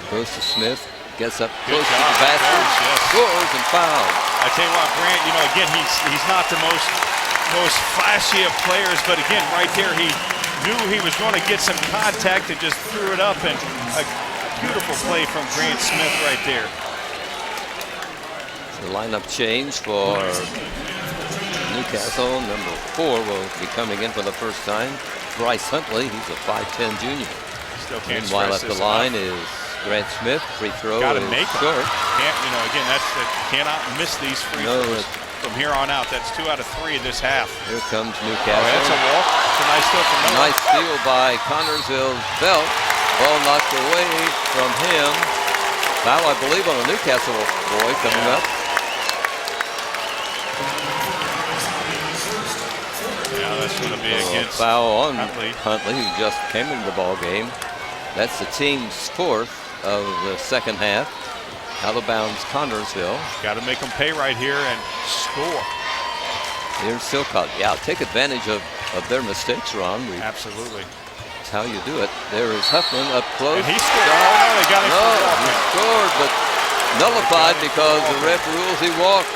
Goes to Smith. Gets up close to the basket. Scores and fouls.
I tell you what, Grant, again, he's not the most flashy of players, but again, right there, he knew he was going to get some contact and just threw it up, and a beautiful play from Grant Smith right there.
The lineup change for Newcastle. Number 4 will be coming in for the first time. Bryce Huntley, he's a 5'10" junior.
Still can't
Meanwhile,
stress
at the
this
line
enough.
is Grant Smith. Free throw
Gotta
is
make 'em.
short.
Again, cannot miss these free throws from here on out. That's 2 out of 3 in this half.
Here comes
Oh,
Newcastle.
that's a walk. It's a nice steal from Noah.
Nice steal by Connorsville's Belt. Ball knocked away from him. Foul, I believe, on a Newcastle boy coming up.
Yeah, that's going to be against
foul on
Huntley.
Who just came into the ball game. That's the team's 4th of the second half. Out of bounds, Connorsville.
Got to make them pay right here and score.
Here's Silcott. Yeah, take advantage of their mistakes, Ron.
Absolutely.
That's how you do it. There is Huffman up close.
And he scored. Oh, no, they got him for
he
walking.
scored, but nullified because the ref rules he walked.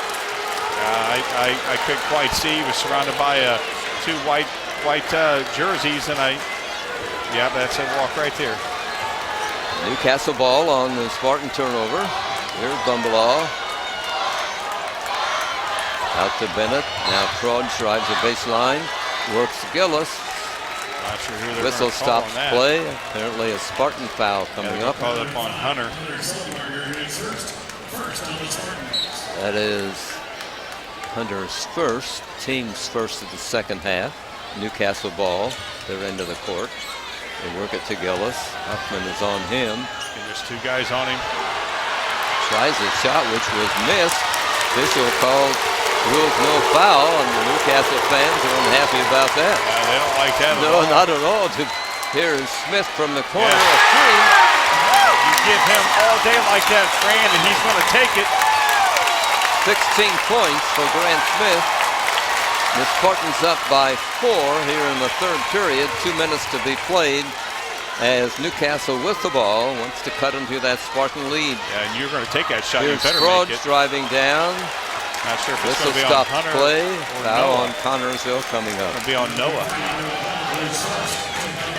I couldn't quite see. He was surrounded by 2 white jerseys, and that's a walk right there.
Newcastle ball on the Spartan turnover. Here's Bumbellaw. Out to Bennett. Now Crouch drives the baseline. Works Gillis.
Not sure who they're
Whistle
going to call on
stops
that.
play. Apparently a Spartan foul coming up.
Called up on Hunter.
That is Hunter's first. Team's first of the second half. Newcastle ball. Their end of the court. They work it to Gillis. Huffman is on him.
And there's 2 guys on him.
Tries a shot which was missed. Official called rules no foul, and the Newcastle fans are unhappy about that.
They don't like that at
No,
all.
not at all. Here is Smith from the corner.
Yeah.
A three.
You give him all day like that, Fran, and he's going to take it.
16 points for Grant Smith. The Spartans up by 4 here in the third period. 2 minutes to be played as Newcastle with the ball wants to cut into that Spartan lead.
Yeah, and you're going to take that shot.
Here's
You better
Scrooge
make it.
driving down.
Not sure if it's
Whistle
going to be on
stop
Hunter
play.
or
Foul
Noah.
on Connorsville coming up.
It's going to be on Noah.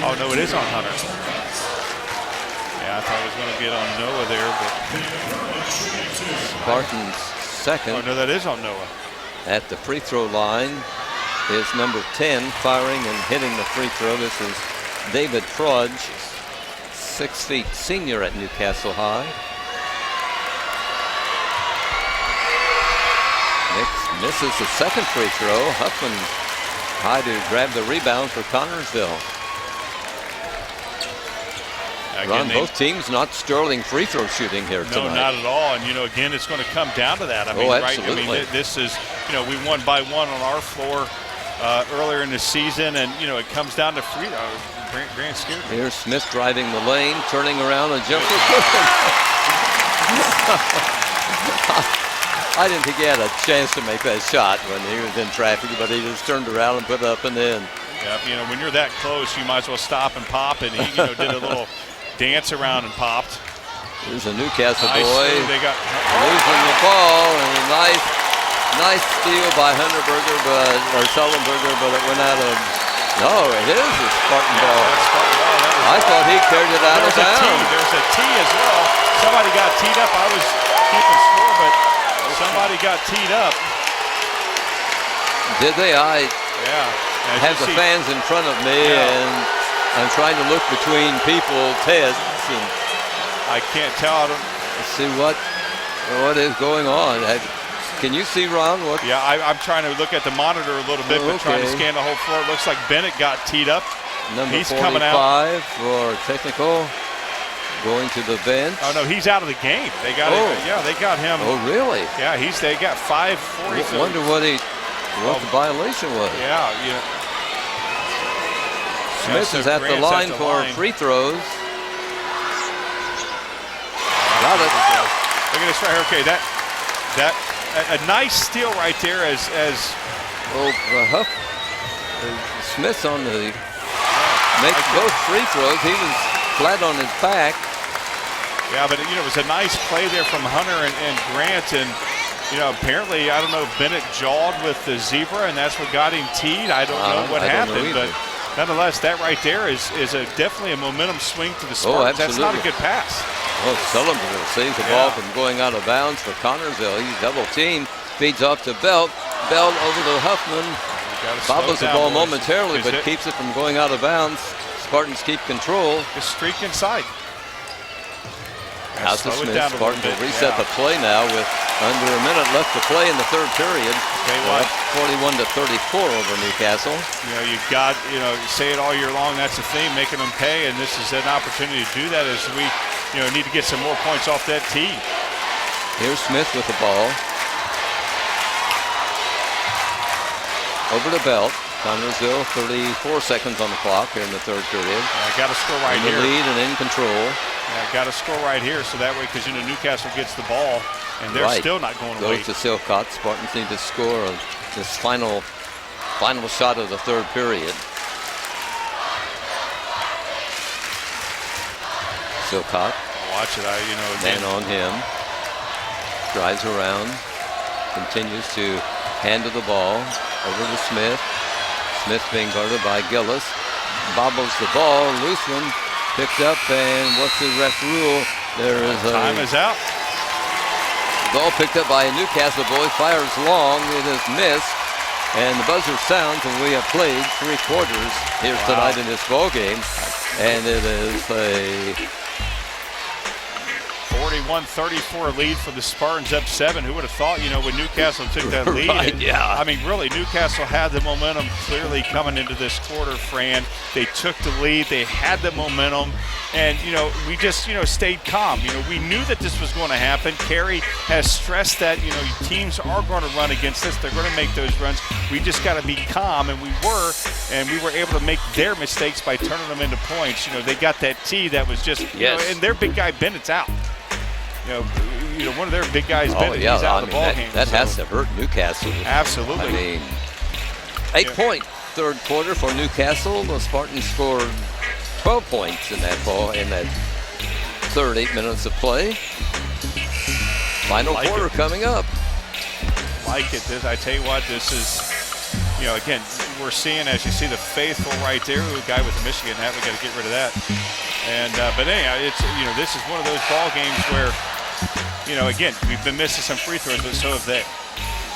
Oh, no, it is on Hunter. Yeah, I thought it was going to get on Noah there, but
Spartans second.
oh, no, that is on Noah.
At the free throw line is number 10, firing and hitting the free throw. This is David Trudge, 6 feet senior at Newcastle High. Nix misses the second free throw. Huffman high to grab the rebound for Connorsville. Ron, both teams not sterling free throw shooting here tonight.
No, not at all. And, again, it's going to come down to that. I mean,
absolutely.
Right? I mean, this is, we won by 1 on our floor earlier in the season, and, it comes down to free Grant scared me.
Here's Smith driving the lane, turning around, a jumper. I didn't think he had a chance to make that shot when he was in traffic, but he just turned around and put it up and in.
Yeah, when you're that close, you might as well stop and pop, and he, did a little dance around and popped.
There's a Newcastle
nice
boy
they got
losing the ball, and a nice steal by Hunterberger, or Sullenberger, but it went out of. No, it is a Spartan ball. I thought he carried it out of bounds.
There's a tee as well. Somebody got teed up. I was keeping score, but somebody got teed up.
Did they? I have the fans in front of me, and I'm trying to look between people's heads, and
I can't tell.
Let's see what is going on. Can you see, Ron? What?
Yeah, I'm trying to look at the monitor a little bit, but trying to scan the whole floor. It looks like Bennett got teed up.
He's 45 coming out for technical, going to the bench.
Oh no, he's out of the game. They got they got him.
Oh really?
Yeah, they got 5 free throws.
Wonder what the violation was.
Yeah,
Smith is at the line for free throws. Got it.
Look at this right here. Okay, that a nice steal right there as
Smith's on the makes both free throws. He was flat on his back.
Yeah, but it was a nice play there from Hunter and Grant, and apparently I don't know if Bennett jawed with the zebra and that's what got him teed. I don't know what happened, but nonetheless, that right there is definitely a momentum swing to the Spartans. That's not a good pass.
Well, Sullenberger saves the ball from going out of bounds for Connorsville. He's double teamed, feeds off to Belt. Belt over to Huffman. Bobbles the ball momentarily, but keeps it from going out of bounds. Spartans keep control.
Just streak inside.
Out to Smith. Spartans will reset the play now with under a minute left to play in the third period. 41-34 over Newcastle.
You've got, say it all year long, that's the theme, making them pay, and this is an opportunity to do that as we, need to get some more points off that tee.
Here's Smith with the ball. Over to Belt. Connorsville, 34 seconds on the clock here in the third period.
Got to score right here.
In the lead and in control.
Got to score right here, so that way, because Newcastle gets the ball, and they're still not going away.
Goes to Silcott. Spartans need to score this final shot of the third period. Silcott.
Watch it,
man on him. Drives around. Continues to handle the ball over to Smith. Smith being guarded by Gillis. Bobbles the ball. Loose one. Picked up, and what's the ref rule? There is a
time is out.
Ball picked up by a Newcastle boy. Fires long. It is missed. And the buzzer sounds, and we have played 3 quarters here tonight in this ball game. And it is a
41-34 lead for the Spartans, up 7. Who would have thought, when Newcastle took that lead?
Right,
I mean, really, Newcastle had the momentum clearly coming into this quarter, Fran. They took the lead. They had the momentum. And, we just, stayed calm. We knew that this was going to happen. Carey has stressed that, teams are going to run against us. They're going to make those runs. We just got to be calm, and we were. And we were able to make their mistakes by turning them into points. They got that tee that was just, and their big guy Bennett's out. One of their big guys, Bennett, he's out of the ball game.
That has to hurt Newcastle.
Absolutely.
I mean, 8-point third quarter for Newcastle. The Spartans scored 12 points in that third 8 minutes of play. Final quarter coming up.
Like it. I tell you what, this is, again, we're seeing, as you see, the faithful right there. The guy with the Michigan hat, we got to get rid of that. And but anyhow, it's this is one of those ball games where, again, we've been missing some free throws, but so have they.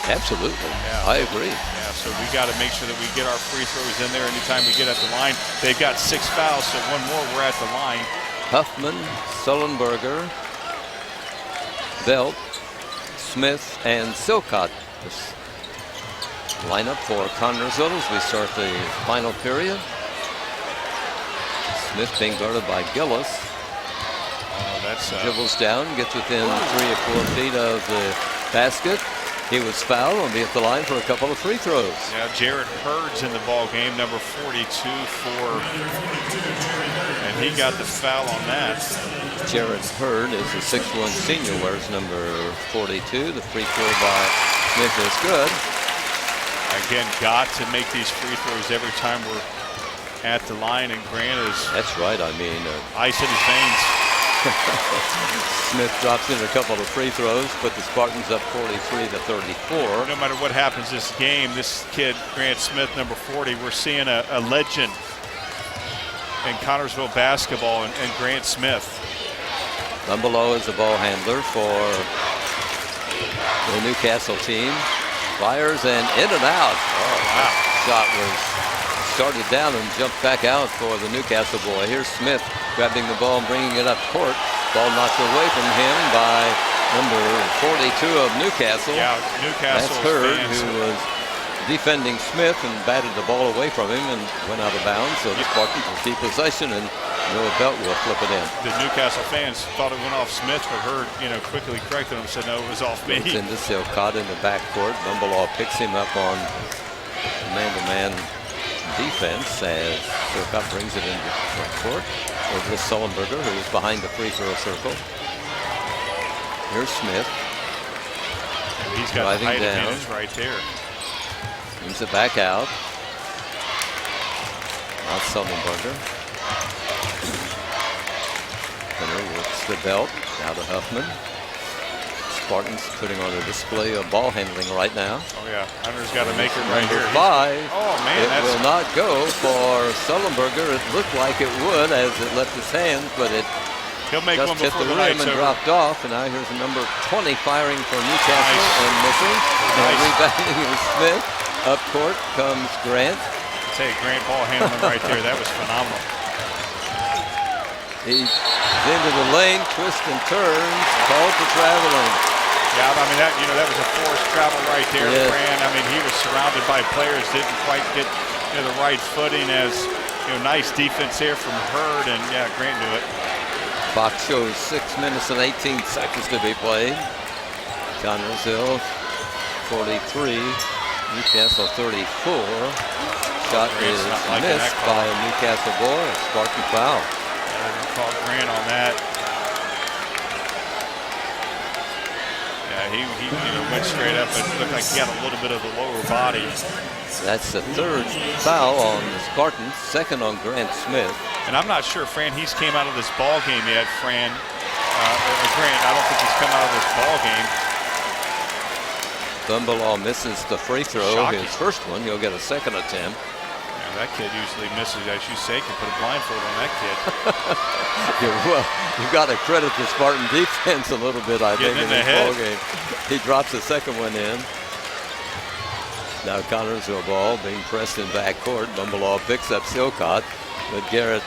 Absolutely, I agree.
Yeah, So we got to make sure that we get our free throws in there anytime we get at the line. They've got 6 fouls, so one more, we're at the line.
Huffman, Sullenberger, Belt, Smith, and Silcott. This lineup for Connersville as we start the final period. Smith being guarded by Gillis.
That's
Dribbles down, gets within 3 or 4 feet of the basket. He was fouled and will be at the line for a couple of free throws.
Yeah, Jared Hurd's in the ball game, number 42 and he got the foul on that.
Jared Hurd is a 6'1" senior, wears number 42. The free throw by Smith is good.
Again, got to make these free throws every time we're at the line, and Grant is...
That's right, I mean...
ice in his veins.
Smith drops in a couple of free throws, put the Spartans up 43-34.
No matter what happens this game, this kid, Grant Smith, number 40, we're seeing a legend in Connersville basketball, and Grant Smith.
Bumbelow is the ball handler for the Newcastle team. Fires and in and out. Oh, wow. Shot was started down and jumped back out for the Newcastle boy. Here's Smith grabbing the ball and bringing it up court. Ball knocked away from him by number 42 of Newcastle.
Yeah, Newcastle.
That's Hurd, who was defending Smith and batted the ball away from him and went out of bounds. So the Spartans will keep possession and Noah Belt will flip it in.
The Newcastle fans thought it went off Smith, but Hurd, quickly corrected him and said, no, it was off me.
It's into Silcott in the backcourt. Bumbelow picks him up on man-to-man defense as Silcott brings it into front court over to Sullenberger, who is behind the free throw circle. Here's Smith.
He's got the height
down.
advantage right there.
Brings it back out. Now Sullenberger. Hunter works the Belt. Now to Huffman. Spartans putting on a display of ball handling right now.
Oh yeah, Hunter's got to make it right
Number
here.
5.
Oh man,
it will not go for Sullenberger. It looked like it would as it left his hands, but it
he'll make
just
one
hit
before
the
the
rim
night's
and
over.
dropped off. And now here's number 20 firing for Newcastle and missing. And rebounding is Smith. Up court comes Grant.
Say Grant ball handling right there. That was phenomenal.
He's into the lane, twists and turns, called for traveling.
Yeah, I mean, that was a forced travel right there,
Yes.
Grant. I mean, he was surrounded by players, didn't quite get the right footing as, nice defense here from Hurd, and yeah, Grant knew it.
Clock shows 6 minutes and 18 seconds to be played. Connersville 43, Newcastle 34. Shot is missed by a Newcastle boy, a Spartan foul.
Called Grant on that. Yeah, he went straight up, but it looked like he had a little bit of the lower body.
That's the 3rd foul on the Spartans, 2nd on Grant Smith.
And I'm not sure, Fran, he's came out of this ball game yet, Fran. Grant, I don't think he's come out of this ball game.
Bumbelow misses the free throw,
Shocking.
his first one. He'll get a 2nd attempt.
That kid usually misses, as you say, can put a blindfold on that kid.
Well, you've got to credit the Spartan defense a little bit, I think, in this ball game. He drops the 2nd one in. Now Connersville ball being pressed in backcourt. Bumbelow picks up Silcott, but Garrett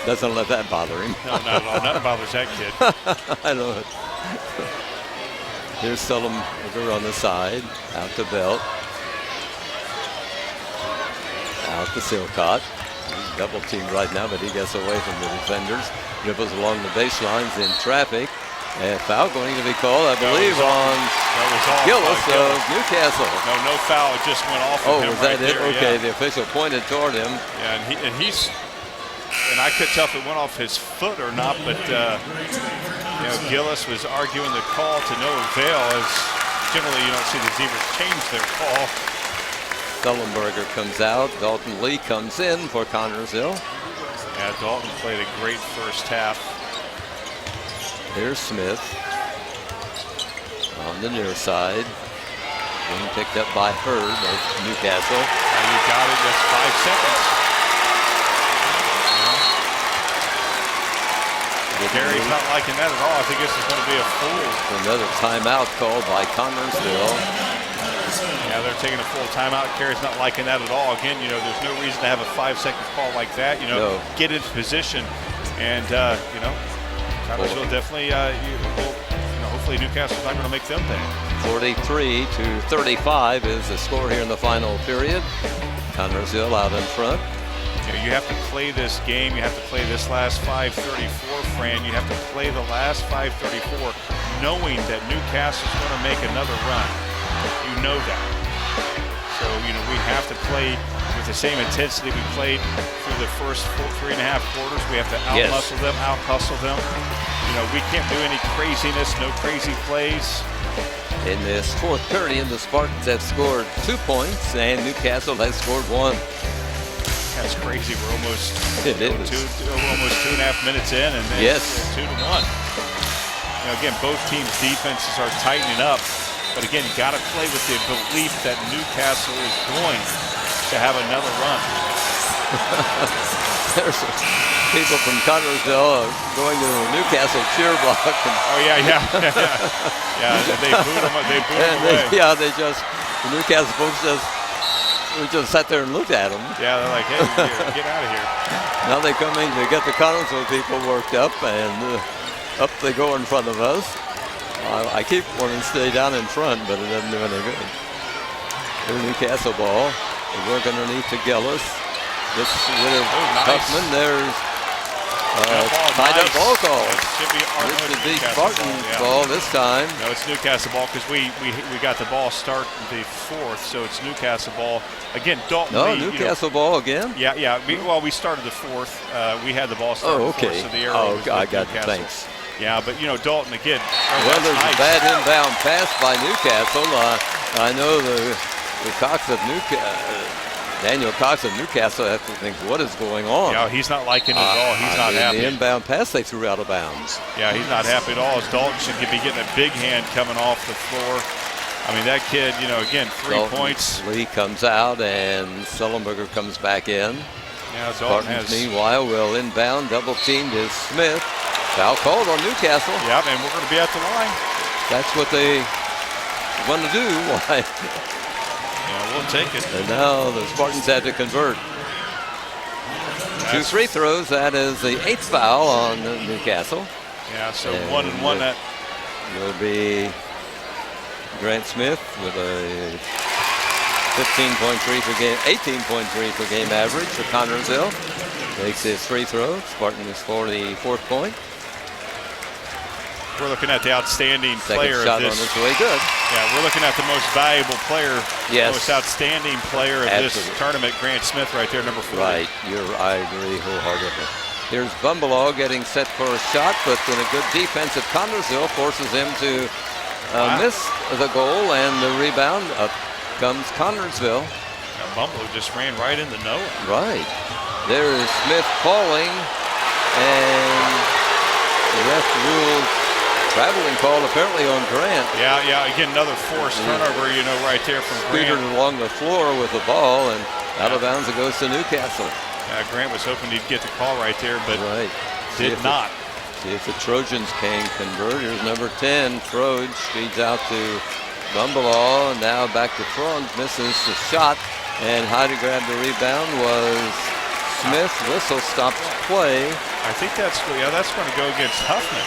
doesn't let that bother him.
No, not at all. Nothing bothers that kid.
I know it. Here's Sullenberger on the side, out to Belt. Out to Silcott. He's double teamed right now, but he gets away from the defenders. Dribbles along the baselines in traffic. A foul going to be called, I believe, on Gillis of Newcastle.
No foul. It just went off of him.
Was that
right
it?
there,
Okay,
yeah.
the official pointed toward him.
Yeah, and I couldn't tell if it went off his foot or not, but Gillis was arguing the call to no avail, as generally you don't see the Zebras change their call.
Sullenberger comes out. Dalton Lee comes in for Connersville.
Yeah, Dalton played a great first half.
Here's Smith on the near side. Being picked up by Hurd of Newcastle.
You got it, just 5 seconds. Gary's not liking that at all. I think this is going to be a foul.
Another timeout called by Connersville.
Yeah, Yeah, they're taking a full timeout. Kerry's not liking that at all. Again, there's no reason to have a 5-second call like that.
No.
Get into position, and Connersville definitely. Hopefully Newcastle's not going to make them pay.
43-35 is the score here in the final period. Connersville out in front.
You have to play this game. You have to play this last 5:34, Fran. You have to play the last 5:34, knowing that Newcastle's going to make another run. You know that. So, we have to play with the same intensity we played through the first 3.5 quarters. We have to out-muscle them, out-hustle them. We can't do any craziness, no crazy plays.
In this fourth period, the Spartans have scored 2 points, and Newcastle has scored 1.
That's crazy. We're almost
It is.
We're almost 2.5 minutes in, and it's 2-1. Again, both teams' defenses are tightening up, but again, you got to play with the belief that Newcastle is going to have another run.
There's some people from Connersville going to the Newcastle cheer block.
Yeah. They booed them. They booed them away.
The Newcastle folks we just sat there and looked at them.
Yeah, they're like, hey, get out of here.
Now they come in to get the Connersville people worked up, and up they go in front of us. I keep wanting to stay down in front, but it doesn't do any good. There's Newcastle ball. They work underneath to Gillis. This with Huffman. There's tied up ball call.
Should be
This is the Spartans ball this time.
No, it's Newcastle ball because we got the ball start the fourth, so it's Newcastle ball. Again, Dalton.
No, Newcastle ball again?
Yeah. We started the fourth. We had the ball start the fourth, so the arrow was
I got
Newcastle.
Thanks.
Yeah, but Dalton again.
Well, there's a bad inbound pass by Newcastle. I know the Cox of Daniel Cox of Newcastle has to think, what is going on?
Yeah, he's not liking it at all. He's not happy.
The inbound pass they threw out of bounds.
Yeah, he's not happy at all. As Dalton should be getting a big hand coming off the floor. I mean, that kid, again, 3 points.
Lee comes out and Sullenberger comes back in.
Yeah, Dalton
Spartans, meanwhile, will inbound. Double teamed is Smith. Foul called on Newcastle.
Yeah, and we're going to be at the line.
That's what they want to do. Why?
Yeah, we'll take it.
And now the Spartans had to convert. 2 free throws. That is the 8th foul on Newcastle.
Yeah, so 1-1. That
will be Grant Smith with a 15.3 per game, 18.3 per game average for Connersville. Makes his free throw. Spartan is for the 4th point.
We're looking at the outstanding
Second
player
shot
of this.
on its way good.
Yeah, we're looking at the most valuable player,
Yes.
most outstanding player of
Absolutely.
this tournament, Grant Smith, right there, number 4.
Right, I agree wholeheartedly. Here's Bumbalaw getting set for a shot, but in a good defense at Connersville forces him to miss the goal, and the rebound. Up comes Connersville.
Now, Bumble just ran right into Noah.
Right. There is Smith falling, and the ref rules traveling call apparently on Grant.
Yeah, again, another forced turnover, right there from Grant.
Scootered along the floor with the ball, and out of bounds it goes to Newcastle.
Grant was hoping he'd get the call right there, but did not.
See if the Trojans can convert. Here's number 10, Troj, feeds out to Bumbalaw, and now back to Troj, misses the shot, and high to grab the rebound was Smith. Whistle stops play.
I think that's going to go against Huffman.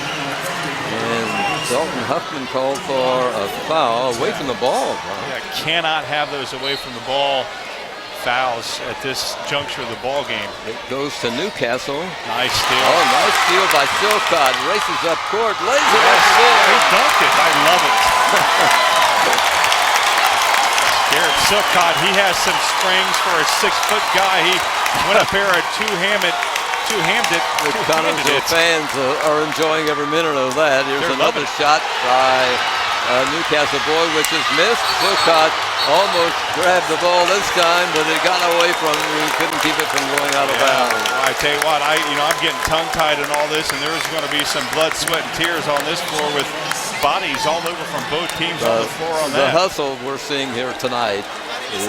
And Dalton Huffman called for a foul away from the ball.
Yeah, cannot have those away from the ball fouls at this juncture of the ball game.
It goes to Newcastle.
Nice steal.
Oh, nice steal by Silcott. Races up court, lays it up there.
He dunked it. I love it. Garrett Silcott, he has some springs for a 6-foot guy. He went up there and two-hammed it.
The Connersville fans are enjoying every minute of that. Here's another shot by Newcastle boy, which is missed. Silcott almost grabbed the ball this time, but it got away from him. He couldn't keep it from going out of bounds.
I tell you what, I'm getting tongue-tied in all this, and there's going to be some blood, sweat, and tears on this floor with bodies all over from both teams on the floor on that.
The hustle we're seeing here tonight is,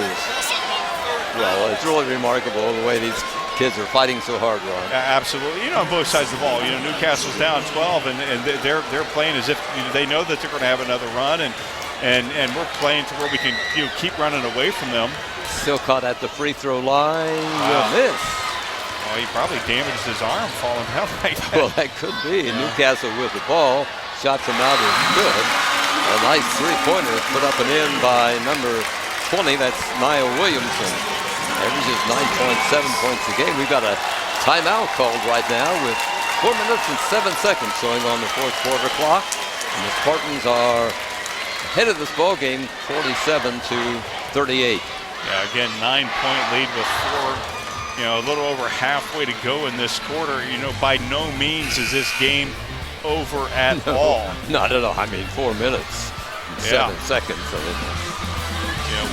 it's really remarkable the way these kids are fighting so hard, Ron.
Absolutely. On both sides of the ball. Newcastle's down 12, and they're playing as if they know that they're going to have another run, and and we're playing to where we can keep running away from them.
Still caught at the free throw line.
Wow.
Miss.
Well, he probably damaged his arm falling down like that.
Well, that could be. Newcastle with the ball. Shot from out is good. A nice three-pointer put up and in by number 20. That's Niall Williamson. Averages 9.7 points a game. We've got a timeout called right now with 4 minutes and 7 seconds showing on the fourth quarter clock. And the Spartans are ahead of this ball game, 47-38.
Yeah, again, 9-point lead with a little over halfway to go in this quarter. By no means is this game over at all.
Not at all. I mean, 4 minutes and 7 seconds.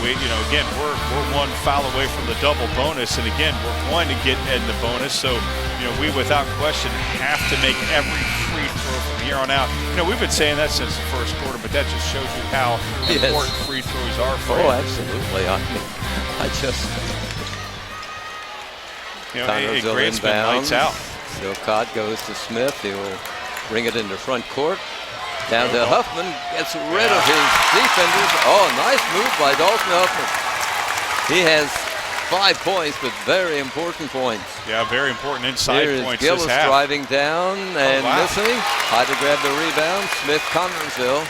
Again, we're one foul away from the double bonus, and again, we're going to get in the bonus. So, we without question have to make every free throw from here on out. We've been saying that since the first quarter, but that just shows you how important free throws are for you.
Oh, absolutely. I just.
Grant's been lights out.
Silcott goes to Smith. He'll bring it into front court. Down to Huffman, gets rid of his defenders. Oh, nice move by Dalton Huffman. He has 5 points, but very important points.
Yeah, very important inside
Here
points.
Gillis driving down and missing. High to grab the rebound. Smith Connersville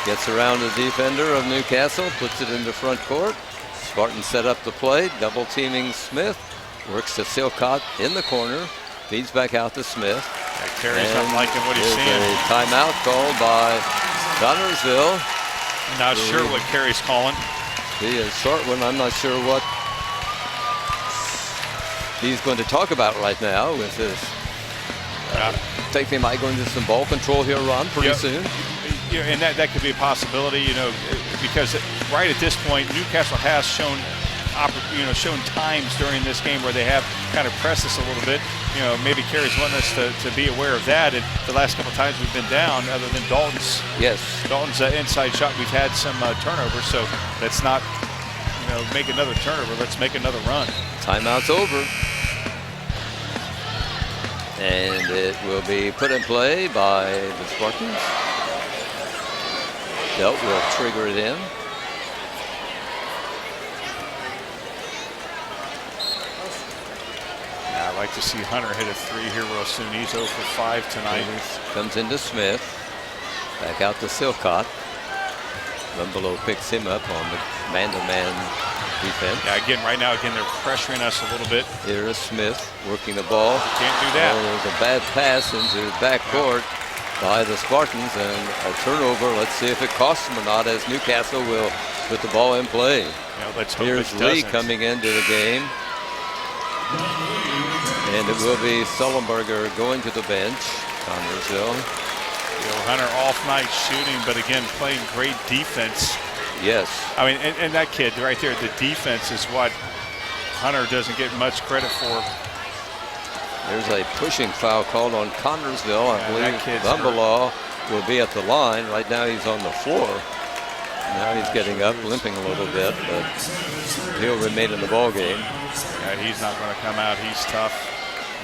gets around the defender of Newcastle, puts it into front court. Spartans set up the play, double teaming Smith. Works to Silcott in the corner. Feeds back out to Smith.
Carey's not liking what he's seeing.
A timeout called by Connersville.
Not sure what Carey's calling.
He is short one. I'm not sure what he's going to talk about right now with this. Think they might go into some ball control here, Ron, pretty soon.
And that could be a possibility, because right at this point, Newcastle has shown times during this game where they have kind of pressed us a little bit. Maybe Carey's wanting us to be aware of that. And the last couple of times we've been down, other than Dalton's inside shot, we've had some turnovers. So let's not, make another turnover. Let's make another run.
Timeout's over. And it will be put in play by the Spartans. Delt will trigger it in.
I'd like to see Hunter hit a three here real soon. He's 0 for 5 tonight.
Comes into Smith. Back out to Silcott. Rumbelow picks him up on the man-to-man defense.
Yeah, right now, they're pressuring us a little bit.
Here is Smith working the ball.
Can't do that.
There's a bad pass into backcourt by the Spartans and a turnover. Let's see if it costs them or not, as Newcastle will put the ball in play.
Yeah, let's hope
Here's
it
Lee
doesn't.
coming into the game. And it will be Sullenberger going to the bench. Connersville.
Hunter off night shooting, but again, playing great defense.
Yes.
I mean, and that kid right there, the defense is what Hunter doesn't get much credit for.
There's a pushing foul called on Connersville. I believe
kid's
Rumbelow will be at the line. Right now he's on the floor. Now he's getting up, limping a little bit, but he'll remain in the ball game.
Yeah, he's not going to come out. He's tough.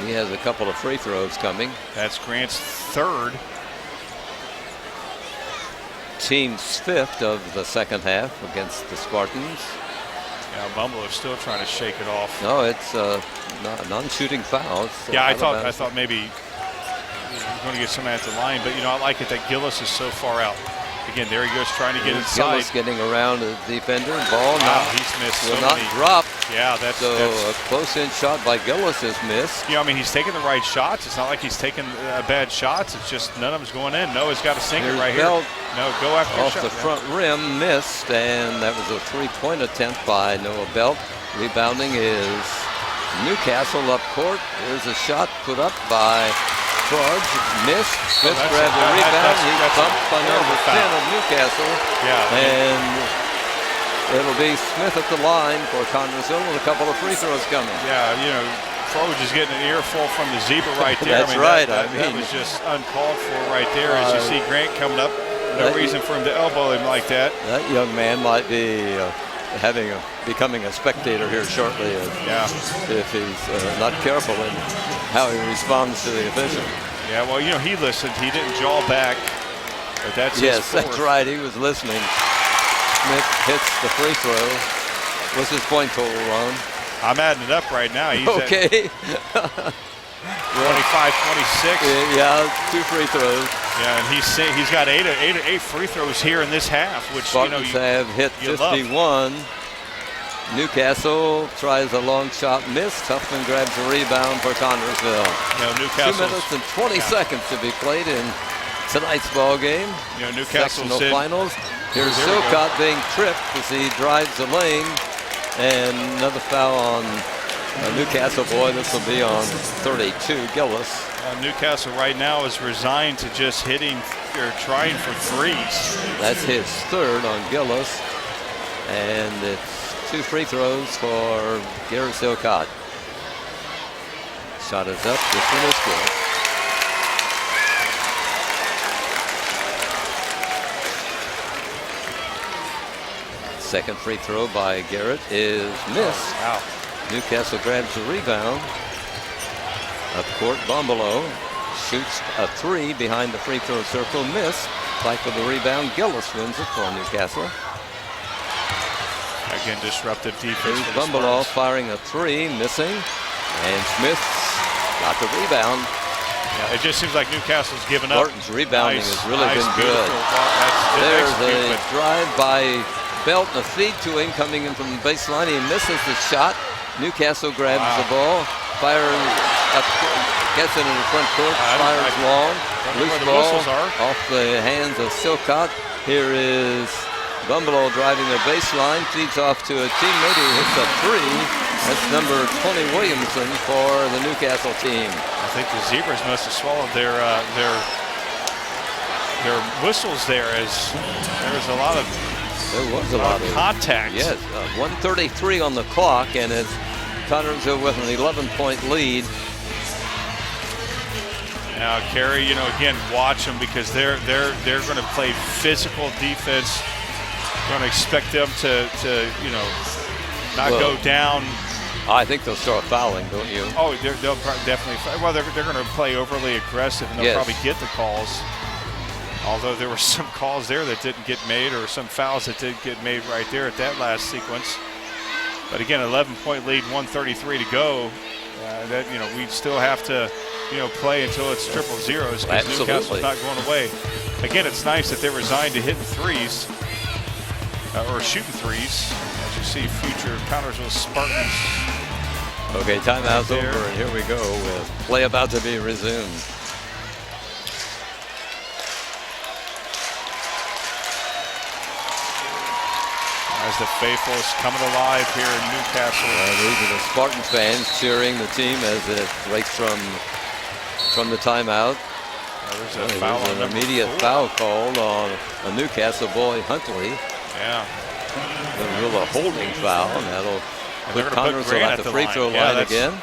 He has a couple of free throws coming.
That's Grant's third.
Team's fifth of the second half against the Spartans.
Yeah, Bumble is still trying to shake it off.
No, it's a non-shooting foul.
Yeah, I thought maybe he was going to get somebody at the line, but I like it that Gillis is so far out. Again, there he goes trying to get inside.
Gillis getting around the defender. Ball
he's missed
will
so
not
many.
drop.
Yeah, that's
a close-in shot by Gillis is missed.
He's taking the right shots. It's not like he's taking bad shots. It's just none of them's going in. Noah's got to sink it right
Belt
here. No, go after your
off
shot.
the front rim, missed, and that was a three-point attempt by Noah Belt. Rebounding is Newcastle up court. There's a shot put up by Trudge, missed. Smith grabbed the rebound. He's bumped by number 10 of Newcastle.
Yeah.
And it'll be Smith at the line for Connersville with a couple of free throws coming.
Yeah, Trudge is getting an earful from the zebra right there.
That's right.
That was just uncalled for right there. As you see Grant coming up, no reason for him to elbow him like that.
That young man might be becoming a spectator here shortly if he's not careful in how he responds to the official.
Yeah, well, he listened. He didn't jaw back. But that's
Yes,
his fourth.
that's right. He was listening. Smith hits the free throw. What's his point total, Ron?
I'm adding it up right now. He's
Okay.
at 25, 26.
Yeah, 2 free throws.
Yeah, and he's got eight free throws here in this half, which
Spartans have hit
you love.
51. Newcastle tries a long shot, missed. Huffman grabs a rebound for Connersville.
Newcastle.
2 minutes and 20 seconds to be played in tonight's ball game.
Newcastle
Sectional finals. Here's Silcott being tripped as he drives the lane, and another foul on a Newcastle boy. This will be on 32, Gillis.
Newcastle right now is resigned to just hitting or trying for threes.
That's his third on Gillis, and it's 2 free throws for Garrett Silcott. Shot is up. This one is good. Second free throw by Garrett is missed.
Wow.
Newcastle grabs the rebound. Up court, Bombolo shoots a 3 behind the free throw circle. Missed. Fight for the rebound. Gillis wins it for Newcastle.
Again, disruptive defense.
Here's
for the
Bumbalol
Spartans.
firing a 3, missing. And Smith's got the rebound.
Yeah, it just seems like Newcastle's given up.
Spartans' rebounding has really been
beautiful.
good. There's a
But
drive by Belt and a feed to him coming in from the baseline. He misses the shot. Newcastle grabs the ball, firing up, gets it in the front court, fires long, loose ball off the hands of Silcott. Here is Bumbalol driving the baseline, feeds off to a teammate who hits a 3. That's number 20 Williamson for the Newcastle team.
I think the Zebras must have swallowed their whistles there, as there was a lot of contact.
Yes, 1:33 on the clock, and it's Connersville with an 11-point lead.
Now, Kerry, again, watch them because they're going to play physical defense. Going to expect them to not go down.
I think they'll start fouling, don't you?
Oh, they'll definitely. Well, they're going to play overly aggressive, and they'll probably get the calls. Although there were some calls there that didn't get made, or some fouls that didn't get made right there at that last sequence. But again, 11-point lead, 1:33 to go. We still have to, play until it's 0-0 because Newcastle's not going away. Again, it's nice that they're resigned to hitting threes or shooting threes. As you see, future Connersville Spartans.
Okay, timeout's over, and here we go with play about to be resumed.
As the faithfuls coming alive here in Newcastle.
These are the Spartans fans cheering the team as it breaks from the timeout.
There's a foul on
an immediate foul called on a Newcastle boy, Huntley.
Yeah.
A holding foul, and that'll put Connersville at the free throw line again.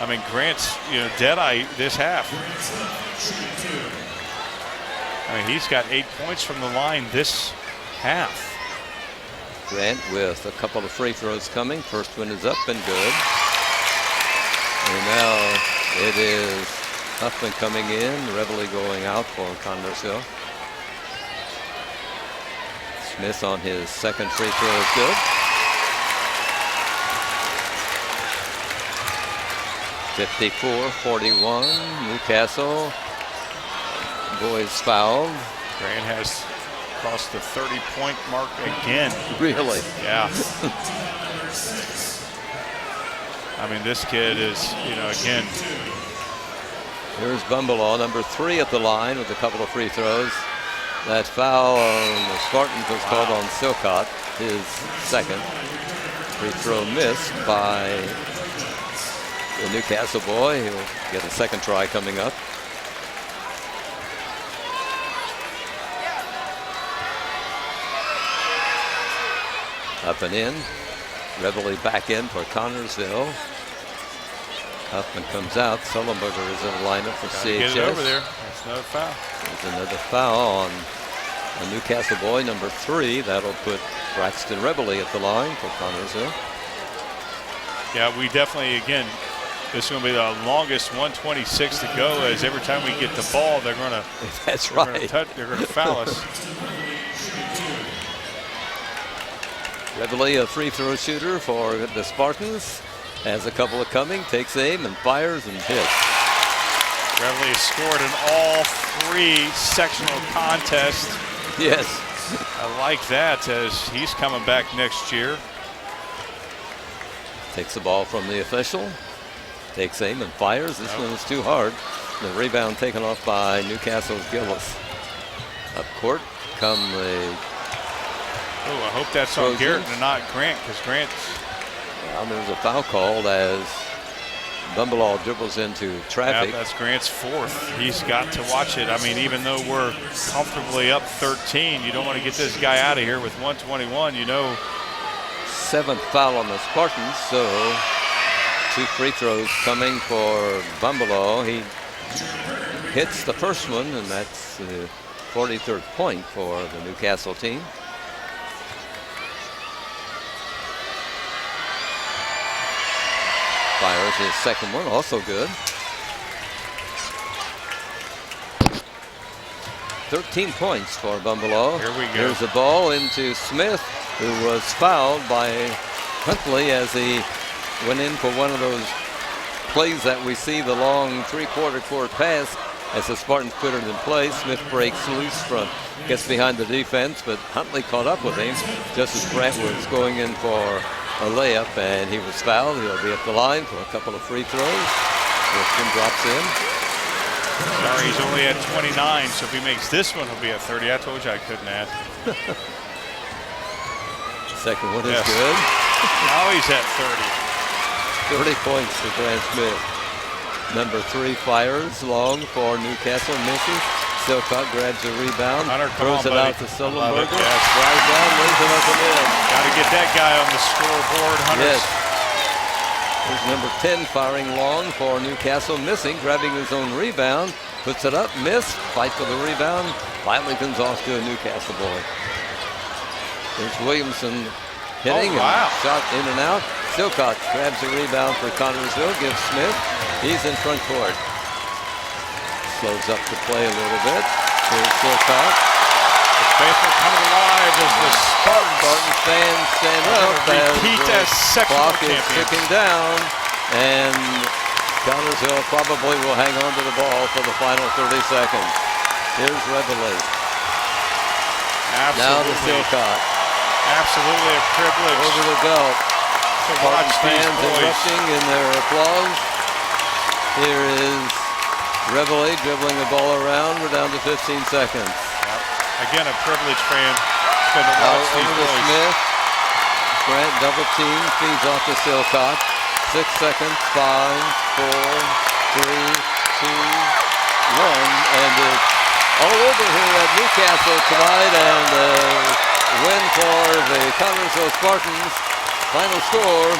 I mean, Grant's dead-eye this half. I mean, he's got 8 points from the line this half.
Grant with a couple of free throws coming. First one is up and good. And now it is Huffman coming in, Reveley going out for Connersville. Smith on his second free throw is good. 54-41, Newcastle. Boys fouled.
Grant has crossed the 30-point mark again.
Really?
Yeah. I mean, this kid is, again.
Here's Bumbalol, number 3 at the line with a couple of free throws. That foul on the Spartans was called on Silcott, his second. Free throw missed by the Newcastle boy. He'll get a second try coming up. Up and in. Reveley back in for Connersville. Huffman comes out. Sullenberger is in the lineup for CHS.
Get it over there. That's another foul.
There's another foul on the Newcastle boy, number 3. That'll put Braxton Reveley at the line for Connersville.
Yeah, we definitely, again, This is going to be the longest 126 to go, as every time we get the ball, they're going to.
That's right.
They're going to foul us.
Reveille, a free throw shooter for the Spartans, has a couple of coming, takes aim and fires and hits.
Reveille scored in all 3 sectional contests.
Yes.
I like that, as he's coming back next year.
Takes the ball from the official, takes aim and fires. This one is too hard. The rebound taken off by Newcastle's Gillis. Up court come the.
Oh, I hope that's on Garrett and not Grant, because Grant's.
Well, there's a foul called as Bumbalall dribbles into traffic.
Yeah, that's Grant's 4th. He's got to watch it. I mean, even though we're comfortably up 13, you don't want to get this guy out of here with 121, you know.
7th foul on the Spartans, so 2 free throws coming for Bumbalall. He hits the first one, and that's the 43rd point for the Newcastle team. Fires his second one, also good. 13 points for Bumbalall.
Here we go.
Here's the ball into Smith, who was fouled by Huntley as he went in for one of those plays that we see, the long 3/4 court pass. As the Spartans put it in play, Smith breaks loose from, gets behind the defense, but Huntley caught up with him just as Grant was going in for a layup, and he was fouled. He'll be at the line for a couple of free throws. Wilson drops in.
Sorry, he's only at 29, so if he makes this one, he'll be at 30. I told you I couldn't add.
Second one is
Yes.
good.
Now he's at 30.
30 points for Grant Smith. Number 3 fires long for Newcastle, misses. Silcock grabs a rebound,
Hunter, come
throws
on,
it
buddy.
out to
I love it,
Sullenberger.
yes.
Drives down, lays it up and in.
Got to get that guy on the scoreboard, Hunter.
Yes. There's number 10 firing long for Newcastle, missing, grabbing his own rebound, puts it up, missed, fight for the rebound, finally comes off to a Newcastle boy. There's Williamson hitting,
Oh, wow.
and shot in and out. Silcock grabs a rebound for Connorsville, gives Smith. He's in front court. Slows up the play a little bit. Here's Silcock.
The faithful coming alive as the
Spartan fans stand up
repeat
as
as
the
sectional
clock is
champions.
ticking down, and Connorsville probably will hang on to the ball for the final 30 seconds. Here's Reveille. Now to Silcock.
Absolutely a privilege
Over the belt.
to
Spartan
watch these
fans
boys.
erupting in their applause. Here is Reveille dribbling the ball around. We're down to 15 seconds.
Again, a privilege, fan. It's been to
Now
watch these
over to
boys.
Smith. Grant double team, feeds off to Silcock. 6 seconds, 5, 4, 3, 2, 1. And it's all over here at Newcastle tonight, and win for the Connorsville Spartans. Final score,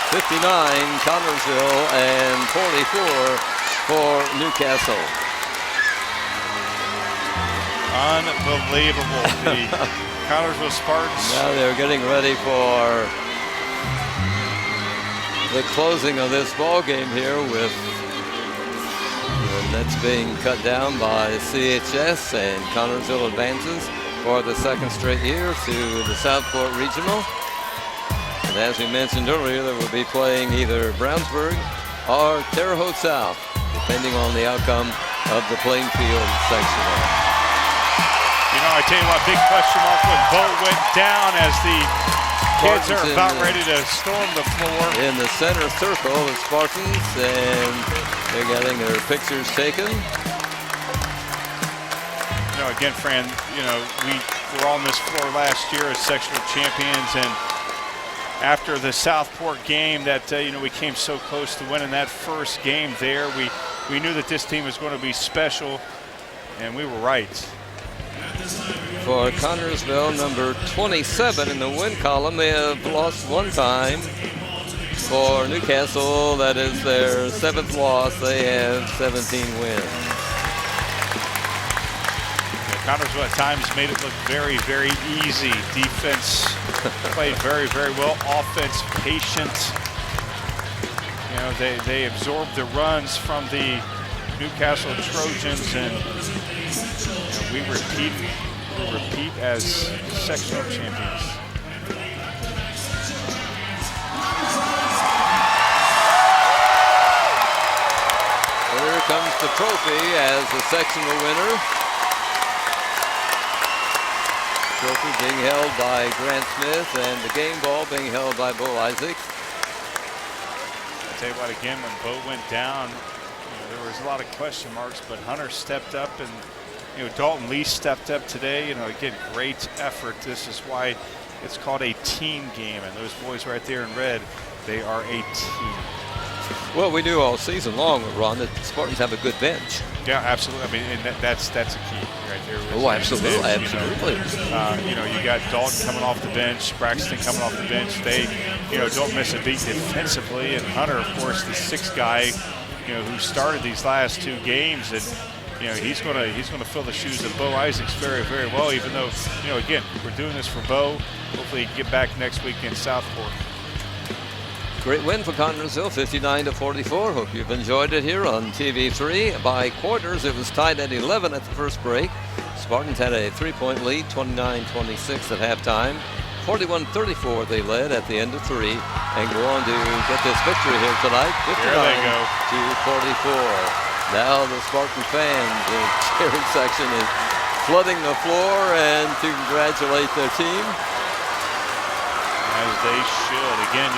59 Connorsville and 44 for Newcastle.
Unbelievable. The Connorsville Spartans.
Now they're getting ready for the closing of this ball game here, with the nets being cut down by CHS, and Connorsville advances for the 2nd straight year to the Southport Regional. And as we mentioned earlier, they will be playing either Brownsburg or Terre Haute South, depending on the outcome of the Plainfield sectional.
You know, I tell you what, big question mark when Bo went down as the kids are about ready to storm the floor.
In the center circle, the Spartans, and they're getting their pictures taken.
You know, again, Fran, you know, we were on this floor last year as sectional champions, and after the Southport game that, you know, we came so close to winning that first game there. We knew that this team was going to be special, and we were right.
For Connorsville, number 27 in the win column, they have lost one time. For Newcastle, that is their 7th loss. They have 17 wins.
Connorsville at times made it look very, very easy. Defense played very, very well. Offense patient. You know, know, they absorbed the runs from the Newcastle Trojans, and we repeat as sectional champions.
Here comes the trophy as the sectional winner. Trophy being held by Grant Smith and the game ball being held by Bo Isaac.
I'll tell you what, again, when Bo went down, there was a lot of question marks, but Hunter stepped up, and Dalton Lee stepped up today. Again, great effort. This is why it's called a team game, and those boys right there in red, they are a team.
Well, we knew all season long, Ron, that the Spartans have a good bench.
Yeah, absolutely. I mean, and that's a key right there.
Oh, absolutely, absolutely.
You got Dalton coming off the bench, Braxton coming off the bench. They, don't miss a beat defensively, and Hunter, of course, the sixth guy, who started these last two games, and he's going to fill the shoes of Bo Isaacs very, very well. Even though, again, we're doing this for Bo. Hopefully, he can get back next week in Southport.
Great win for Connersville, 59-44. Hope you've enjoyed it here on TV3. By quarters, it was tied at 11 at the first break. Spartans had a 3-point lead, 29-26 at halftime. 41-34 they led at the end of 3 and go on to get this victory here tonight, 59-44. Now the Spartan fans, the cheering section is flooding the floor and to congratulate their team.
As they should. Again,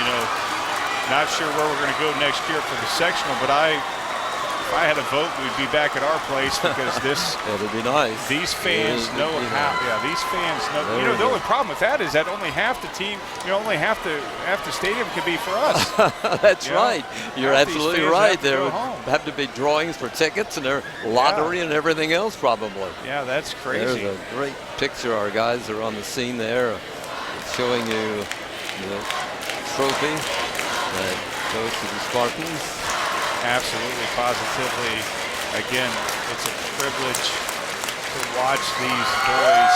not sure where we're going to go next year for the sectional, but if I had a vote, we'd be back at our place because this.
It'd be nice.
These fans know how. Yeah, these fans know. The only problem with that is that only half the team, only half the stadium can be for us.
That's right. You're absolutely right. There would
have
to be drawings for tickets and their lottery and everything else, probably.
Yeah, that's crazy.
There's a great picture. Our guys are on the scene there, showing you the trophy that goes to the Spartans.
Absolutely, positively. Again, it's a privilege to watch these boys.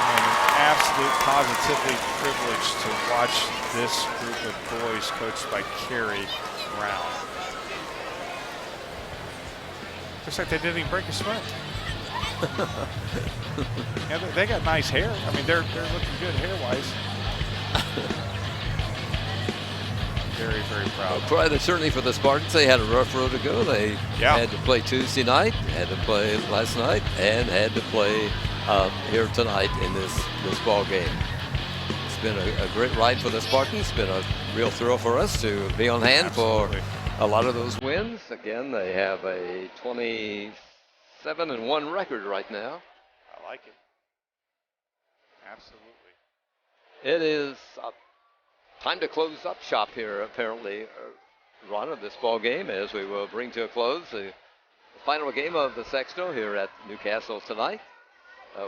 An absolute, positively privilege to watch this group of boys coached by Kerry Brown. Looks like they didn't even break a sweat. Yeah, they got nice hair. I mean, they're looking good hair-wise. Very, very proud.
Pride certainly for the Spartans. They had a rough road to go. They had to play Tuesday night, had to play last night, and had to play here tonight in this ball game. It's been a great ride for the Spartans. It's been a real thrill for us to be on hand for a lot of those wins. Again, they have a 27-1 record right now.
I like it. Absolutely.
It is time to close up shop here, apparently, Ron, of this ball game, as we will bring to a close the final game of the sectional here at Newcastle tonight.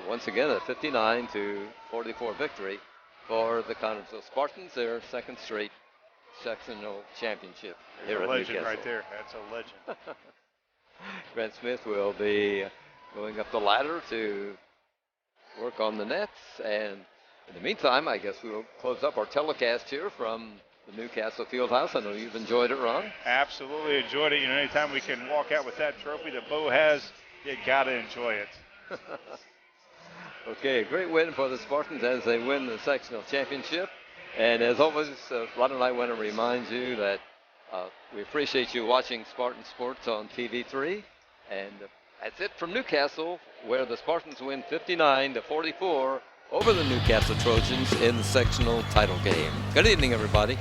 Once again, a 59-44 victory for the Connersville Spartans, their second straight sectional championship here at Newcastle.
Legend right there. That's a legend.
Grant Smith will be going up the ladder to work on the nets, and in the meantime, I guess we'll close up our telecast here from the Newcastle Fieldhouse. I know you've enjoyed it, Ron.
Absolutely enjoyed it. Anytime we can walk out with that trophy that Bo has, you got to enjoy it.
Okay, a great win for the Spartans as they win the sectional championship. And as always, Ron and I want to remind you that we appreciate you watching Spartan Sports on TV3. And that's it from Newcastle, where the Spartans win 59-44 over the Newcastle Trojans in the sectional title game. Good evening, everybody.